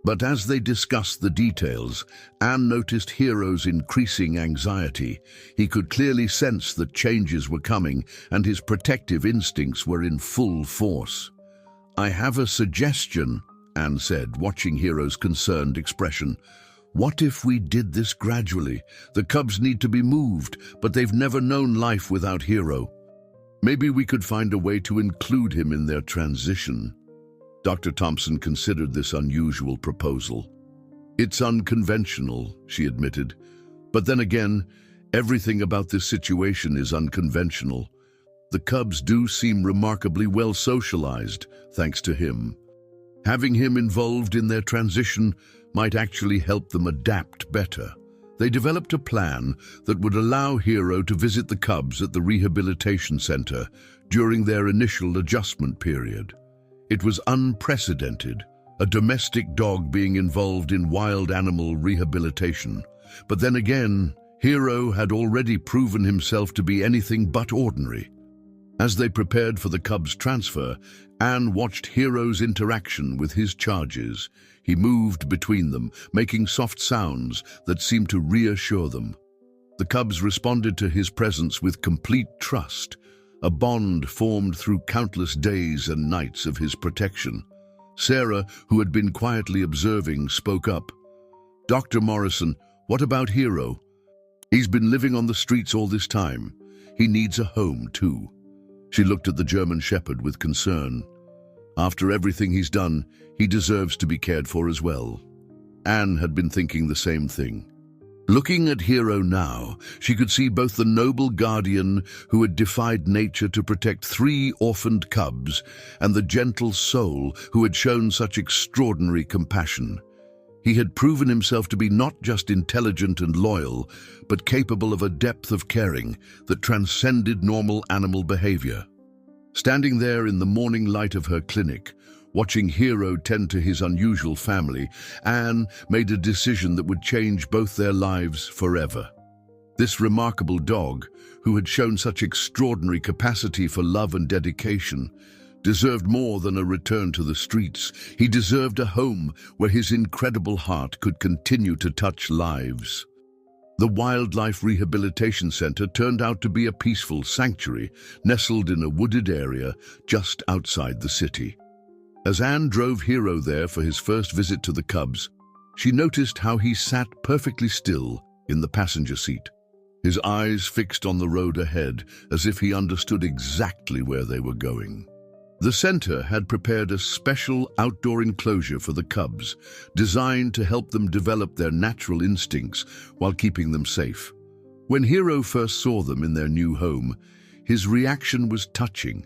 But as they discussed the details, Anne noticed Hero's increasing anxiety. He could clearly sense that changes were coming and his protective instincts were in full force. "I have a suggestion," Anne said, watching Hero's concerned expression. "What if we did this gradually? The cubs need to be moved, but they've never known life without Hero. Maybe we could find a way to include him in their transition." Dr. Thompson considered this unusual proposal. "It's unconventional," she admitted. "But then again, everything about this situation is unconventional. The cubs do seem remarkably well socialized, thanks to him. Having him involved in their transition might actually help them adapt better." They developed a plan that would allow Hero to visit the cubs at the rehabilitation center during their initial adjustment period. It was unprecedented, a domestic dog being involved in wild animal rehabilitation. But then again, Hero had already proven himself to be anything but ordinary. As they prepared for the cubs' transfer, Anne watched Hero's interaction with his charges. He moved between them, making soft sounds that seemed to reassure them. The cubs responded to his presence with complete trust, a bond formed through countless days and nights of his protection. Sarah, who had been quietly observing, spoke up. "Dr. Morrison, what about Hero? He's been living on the streets all this time. He needs a home, too." She looked at the German Shepherd with concern. "After everything he's done, he deserves to be cared for as well." Anne had been thinking the same thing. Looking at Hero now, she could see both the noble guardian who had defied nature to protect 3 orphaned cubs and the gentle soul who had shown such extraordinary compassion. He had proven himself to be not just intelligent and loyal, but capable of a depth of caring that transcended normal animal behavior. Standing there in the morning light of her clinic, watching Hero tend to his unusual family, Anne made a decision that would change both their lives forever. This remarkable dog, who had shown such extraordinary capacity for love and dedication, deserved more than a return to the streets. He deserved a home where his incredible heart could continue to touch lives. The Wildlife Rehabilitation Center turned out to be a peaceful sanctuary nestled in a wooded area just outside the city. As Anne drove Hero there for his first visit to the cubs, she noticed how he sat perfectly still in the passenger seat, his eyes fixed on the road ahead as if he understood exactly where they were going. The center had prepared a special outdoor enclosure for the cubs, designed to help them develop their natural instincts while keeping them safe. When Hero first saw them in their new home, his reaction was touching.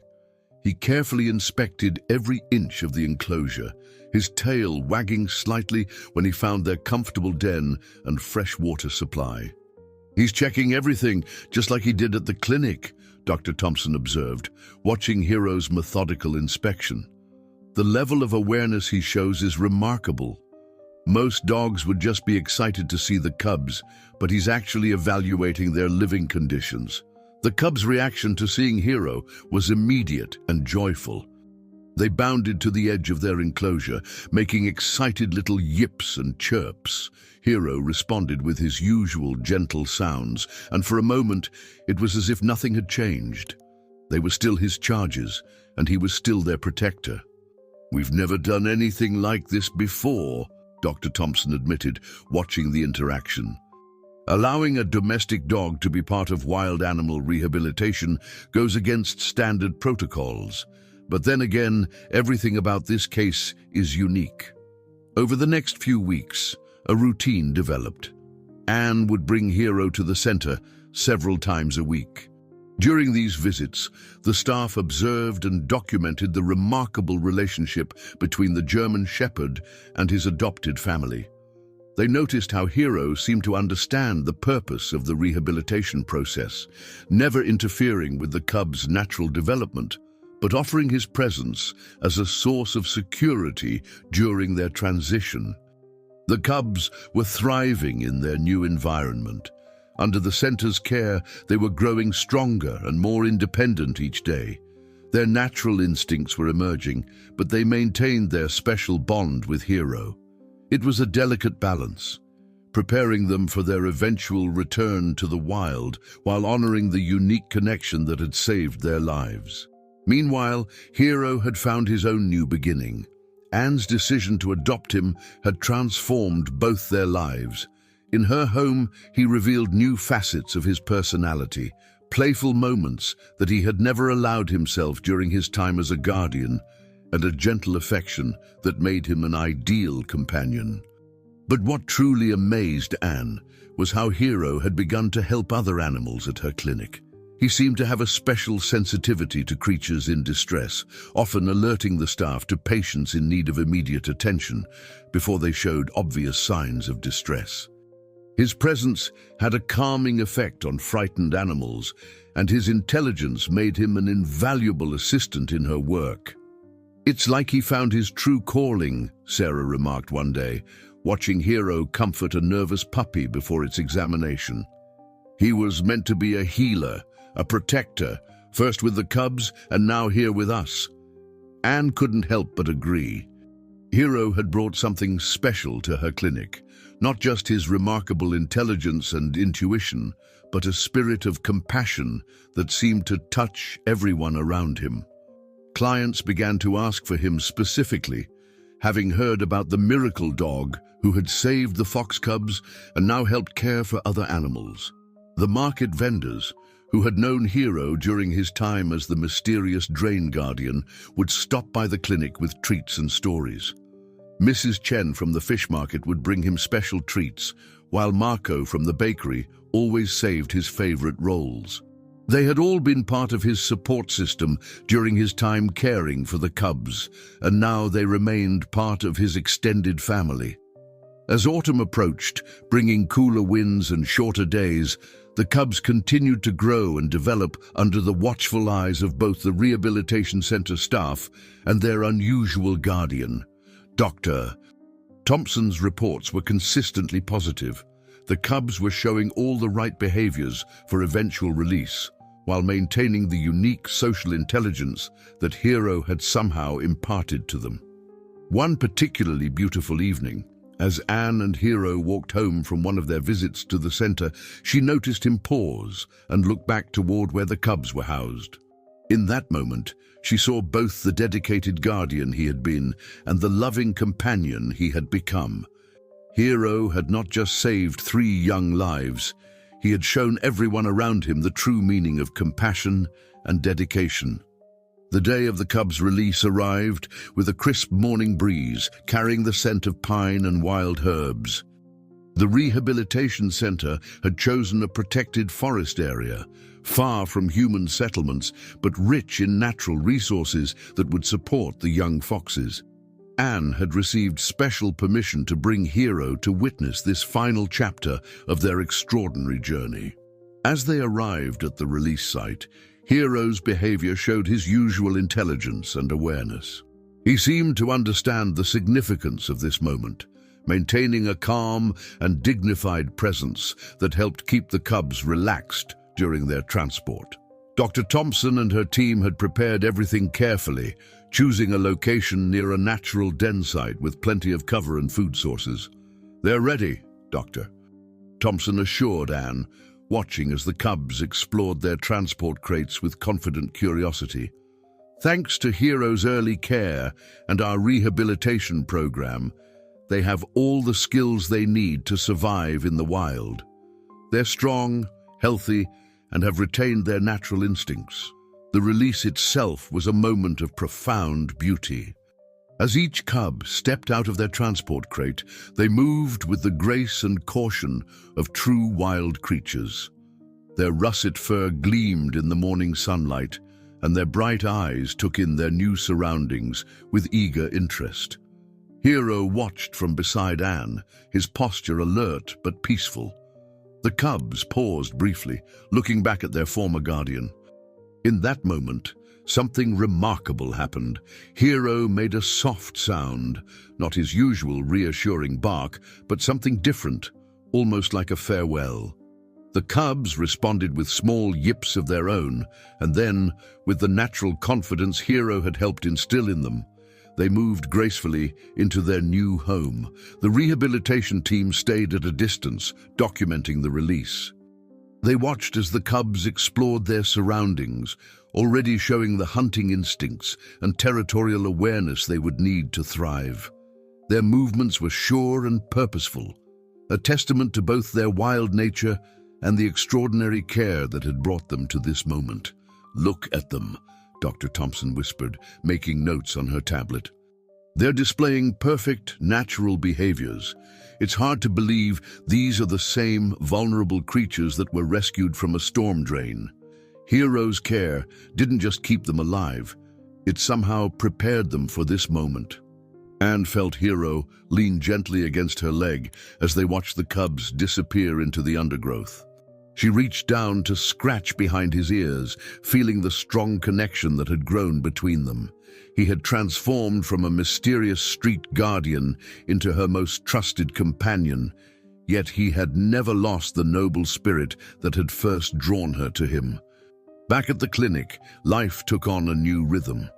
He carefully inspected every inch of the enclosure, his tail wagging slightly when he found their comfortable den and fresh water supply. "He's checking everything, just like he did at the clinic," Dr. Thompson observed, watching Hero's methodical inspection. "The level of awareness he shows is remarkable. Most dogs would just be excited to see the cubs, but he's actually evaluating their living conditions." The cubs' reaction to seeing Hero was immediate and joyful. They bounded to the edge of their enclosure, making excited little yips and chirps. Hero responded with his usual gentle sounds, and for a moment it was as if nothing had changed. They were still his charges, and he was still their protector. "We've never done anything like this before," Dr. Thompson admitted, watching the interaction. "Allowing a domestic dog to be part of wild animal rehabilitation goes against standard protocols. But then again, everything about this case is unique." Over the next few weeks, a routine developed. Anne would bring Hero to the center several times a week. During these visits, the staff observed and documented the remarkable relationship between the German Shepherd and his adopted family. They noticed how Hero seemed to understand the purpose of the rehabilitation process, never interfering with the cub's natural development, but offering his presence as a source of security during their transition. The cubs were thriving in their new environment. Under the center's care, they were growing stronger and more independent each day. Their natural instincts were emerging, but they maintained their special bond with Hero. It was a delicate balance, preparing them for their eventual return to the wild while honoring the unique connection that had saved their lives. Meanwhile, Hero had found his own new beginning. Anne's decision to adopt him had transformed both their lives. In her home, he revealed new facets of his personality, playful moments that he had never allowed himself during his time as a guardian, and a gentle affection that made him an ideal companion. But what truly amazed Anne was how Hero had begun to help other animals at her clinic. He seemed to have a special sensitivity to creatures in distress, often alerting the staff to patients in need of immediate attention before they showed obvious signs of distress. His presence had a calming effect on frightened animals, and his intelligence made him an invaluable assistant in her work. "It's like he found his true calling," Sarah remarked one day, watching Hero comfort a nervous puppy before its examination. "He was meant to be a healer, a protector, first with the cubs and now here with us." Anne couldn't help but agree. Hero had brought something special to her clinic, not just his remarkable intelligence and intuition, but a spirit of compassion that seemed to touch everyone around him. Clients began to ask for him specifically, having heard about the miracle dog who had saved the fox cubs and now helped care for other animals. The market vendors, who had known Hero during his time as the mysterious drain guardian, would stop by the clinic with treats and stories. Mrs. Chen from the fish market would bring him special treats, while Marco from the bakery always saved his favorite rolls. They had all been part of his support system during his time caring for the cubs, and now they remained part of his extended family. As autumn approached, bringing cooler winds and shorter days, the cubs continued to grow and develop under the watchful eyes of both the Rehabilitation Center staff and their unusual guardian, Dr. Thompson's reports were consistently positive. The cubs were showing all the right behaviors for eventual release, while maintaining the unique social intelligence that Hero had somehow imparted to them. One particularly beautiful evening, as Anne and Hero walked home from one of their visits to the center, she noticed him pause and look back toward where the cubs were housed. In that moment, she saw both the dedicated guardian he had been and the loving companion he had become. Hero had not just saved 3 young lives, he had shown everyone around him the true meaning of compassion and dedication. The day of the cubs' release arrived with a crisp morning breeze carrying the scent of pine and wild herbs. The Rehabilitation Center had chosen a protected forest area, far from human settlements, but rich in natural resources that would support the young foxes. Anne had received special permission to bring Hero to witness this final chapter of their extraordinary journey. As they arrived at the release site, Hero's behavior showed his usual intelligence and awareness. He seemed to understand the significance of this moment, maintaining a calm and dignified presence that helped keep the cubs relaxed during their transport. Dr. Thompson and her team had prepared everything carefully, choosing a location near a natural den site with plenty of cover and food sources. "They're ready, Doctor," Thompson assured Anne, watching as the cubs explored their transport crates with confident curiosity. "Thanks to Hero's early care and our rehabilitation program, they have all the skills they need to survive in the wild. They're strong, healthy, and have retained their natural instincts." The release itself was a moment of profound beauty. As each cub stepped out of their transport crate, they moved with the grace and caution of true wild creatures. Their russet fur gleamed in the morning sunlight, and their bright eyes took in their new surroundings with eager interest. Hero watched from beside Anne, his posture alert but peaceful. The cubs paused briefly, looking back at their former guardian. In that moment, something remarkable happened. Hero made a soft sound, not his usual reassuring bark, but something different, almost like a farewell. The cubs responded with small yips of their own, and then, with the natural confidence Hero had helped instill in them, they moved gracefully into their new home. The rehabilitation team stayed at a distance, documenting the release. They watched as the cubs explored their surroundings, already showing the hunting instincts and territorial awareness they would need to thrive. Their movements were sure and purposeful, a testament to both their wild nature and the extraordinary care that had brought them to this moment. "Look at them," Dr. Thompson whispered, making notes on her tablet. "They're displaying perfect, natural behaviors. It's hard to believe these are the same vulnerable creatures that were rescued from a storm drain. Hero's care didn't just keep them alive, it somehow prepared them for this moment." Anne felt Hero lean gently against her leg as they watched the cubs disappear into the undergrowth. She reached down to scratch behind his ears, feeling the strong connection that had grown between them. He had transformed from a mysterious street guardian into her most trusted companion, yet he had never lost the noble spirit that had first drawn her to him. Back at the clinic, life took on a new rhythm.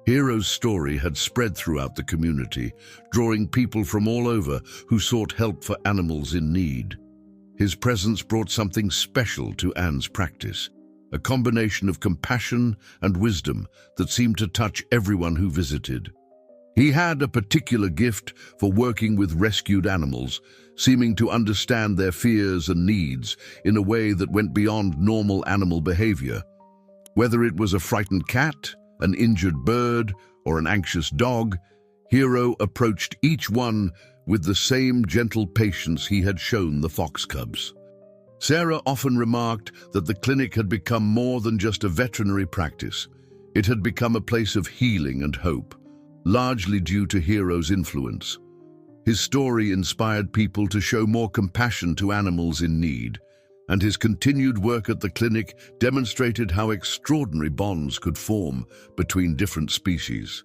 Hero's story had spread throughout the community, drawing people from all over who sought help for animals in need. His presence brought something special to Anne's practice, a combination of compassion and wisdom that seemed to touch everyone who visited. He had a particular gift for working with rescued animals, seeming to understand their fears and needs in a way that went beyond normal animal behavior. Whether it was a frightened cat, an injured bird, or an anxious dog, Hero approached each one with the same gentle patience he had shown the fox cubs. Sarah often remarked that the clinic had become more than just a veterinary practice. It had become a place of healing and hope, largely due to Hero's influence. His story inspired people to show more compassion to animals in need, and his continued work at the clinic demonstrated how extraordinary bonds could form between different species.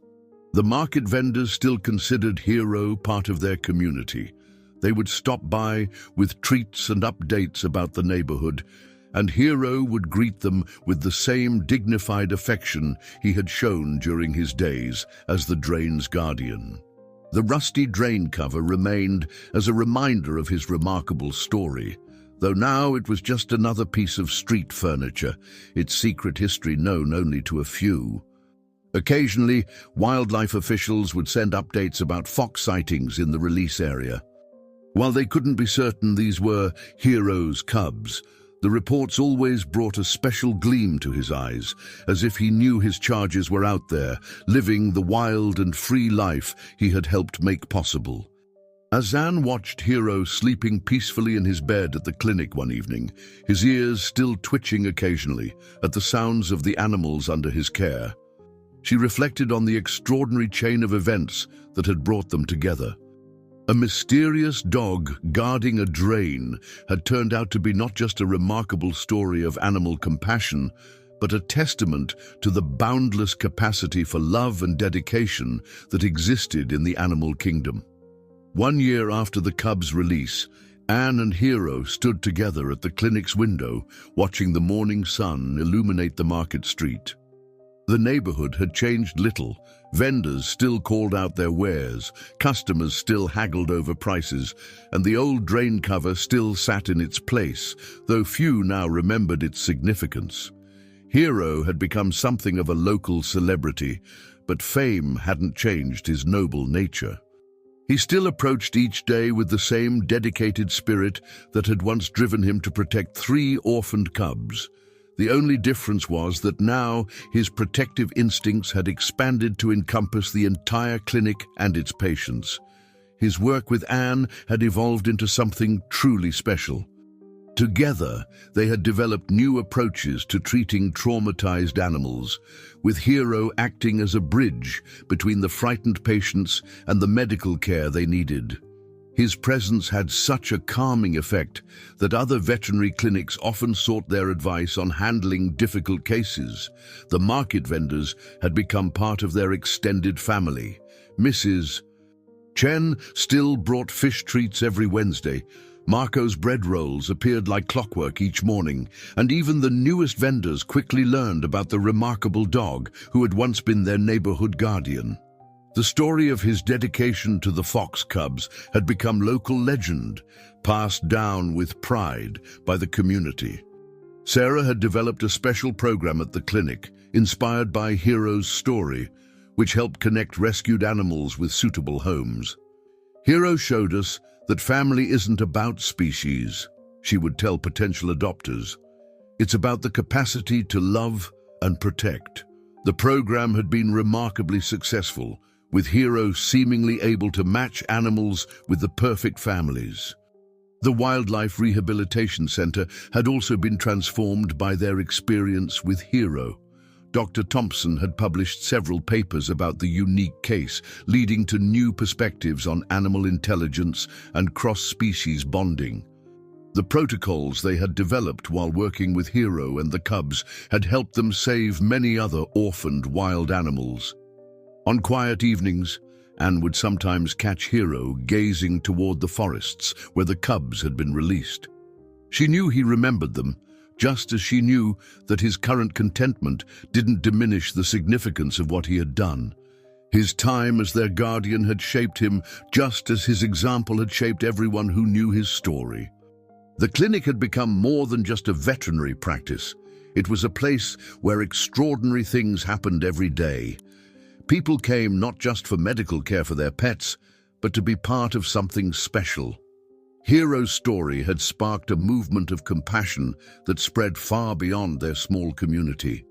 The market vendors still considered Hero part of their community. They would stop by with treats and updates about the neighborhood, and Hero would greet them with the same dignified affection he had shown during his days as the drain's guardian. The rusty drain cover remained as a reminder of his remarkable story, though now it was just another piece of street furniture, its secret history known only to a few. Occasionally, wildlife officials would send updates about fox sightings in the release area. While they couldn't be certain these were Hero's cubs, the reports always brought a special gleam to his eyes, as if he knew his charges were out there, living the wild and free life he had helped make possible. As Anne watched Hero sleeping peacefully in his bed at the clinic one evening, his ears still twitching occasionally at the sounds of the animals under his care, she reflected on the extraordinary chain of events that had brought them together. A mysterious dog guarding a drain had turned out to be not just a remarkable story of animal compassion, but a testament to the boundless capacity for love and dedication that existed in the animal kingdom. 1 year after the cubs' release, Anne and Hero stood together at the clinic's window, watching the morning sun illuminate the market street. The neighborhood had changed little. Vendors still called out their wares, customers still haggled over prices, and the old drain cover still sat in its place, though few now remembered its significance. Hero had become something of a local celebrity, but fame hadn't changed his noble nature. He still approached each day with the same dedicated spirit that had once driven him to protect 3 orphaned cubs. The only difference was that now his protective instincts had expanded to encompass the entire clinic and its patients. His work with Anne had evolved into something truly special. Together, they had developed new approaches to treating traumatized animals, with Hero acting as a bridge between the frightened patients and the medical care they needed. His presence had such a calming effect that other veterinary clinics often sought their advice on handling difficult cases. The market vendors had become part of their extended family. Mrs. Chen still brought fish treats every Wednesday. Marco's bread rolls appeared like clockwork each morning, and even the newest vendors quickly learned about the remarkable dog who had once been their neighborhood guardian. The story of his dedication to the fox cubs had become local legend, passed down with pride by the community. Sarah had developed a special program at the clinic, inspired by Hero's story, which helped connect rescued animals with suitable homes. Hero showed us that family isn't about species, she would tell potential adopters. It's about the capacity to love and protect. The program had been remarkably successful, with Hero seemingly able to match animals with the perfect families. The Wildlife Rehabilitation Center had also been transformed by their experience with Hero. Dr. Thompson had published several papers about the unique case, leading to new perspectives on animal intelligence and cross-species bonding. The protocols they had developed while working with Hero and the cubs had helped them save many other orphaned wild animals. On quiet evenings, Anne would sometimes catch Hero gazing toward the forests where the cubs had been released. She knew he remembered them, just as she knew that his current contentment didn't diminish the significance of what he had done. His time as their guardian had shaped him, just as his example had shaped everyone who knew his story. The clinic had become more than just a veterinary practice. It was a place where extraordinary things happened every day. People came not just for medical care for their pets, but to be part of something special. Hero's story had sparked a movement of compassion that spread far beyond their small community.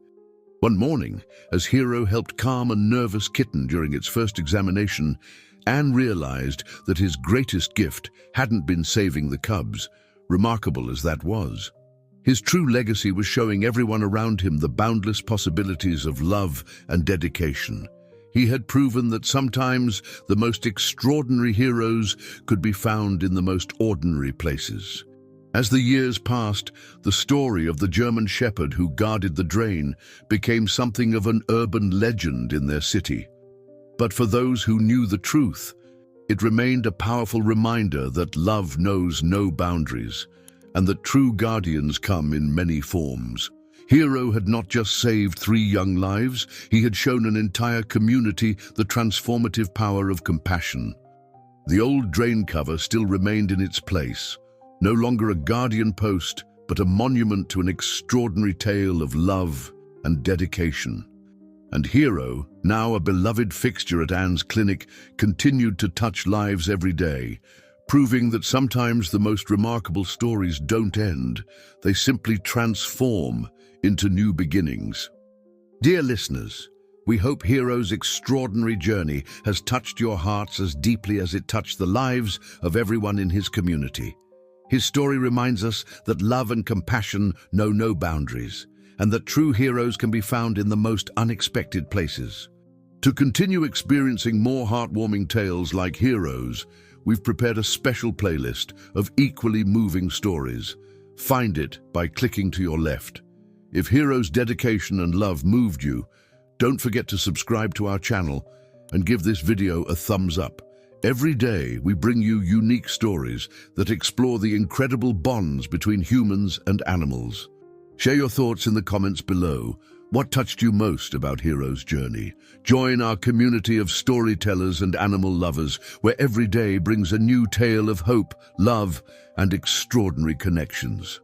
One morning, as Hero helped calm a nervous kitten during its first examination, Anne realized that his greatest gift hadn't been saving the cubs, remarkable as that was. His true legacy was showing everyone around him the boundless possibilities of love and dedication. He had proven that sometimes the most extraordinary heroes could be found in the most ordinary places. As the years passed, the story of the German shepherd who guarded the drain became something of an urban legend in their city. But for those who knew the truth, it remained a powerful reminder that love knows no boundaries, and that true guardians come in many forms. Hero had not just saved 3 young lives, he had shown an entire community the transformative power of compassion. The old drain cover still remained in its place, no longer a guardian post, but a monument to an extraordinary tale of love and dedication. And Hero, now a beloved fixture at Anne's clinic, continued to touch lives every day, proving that sometimes the most remarkable stories don't end, they simply transform into new beginnings. Dear listeners, we hope Hero's extraordinary journey has touched your hearts as deeply as it touched the lives of everyone in his community. His story reminds us that love and compassion know no boundaries, and that true heroes can be found in the most unexpected places. To continue experiencing more heartwarming tales like Hero's, we've prepared a special playlist of equally moving stories. Find it by clicking to your left. If Hero's dedication and love moved you, don't forget to subscribe to our channel and give this video a thumbs up. Every day, we bring you unique stories that explore the incredible bonds between humans and animals. Share your thoughts in the comments below. What touched you most about Hero's journey? Join our community of storytellers and animal lovers, where every day brings a new tale of hope, love, and extraordinary connections.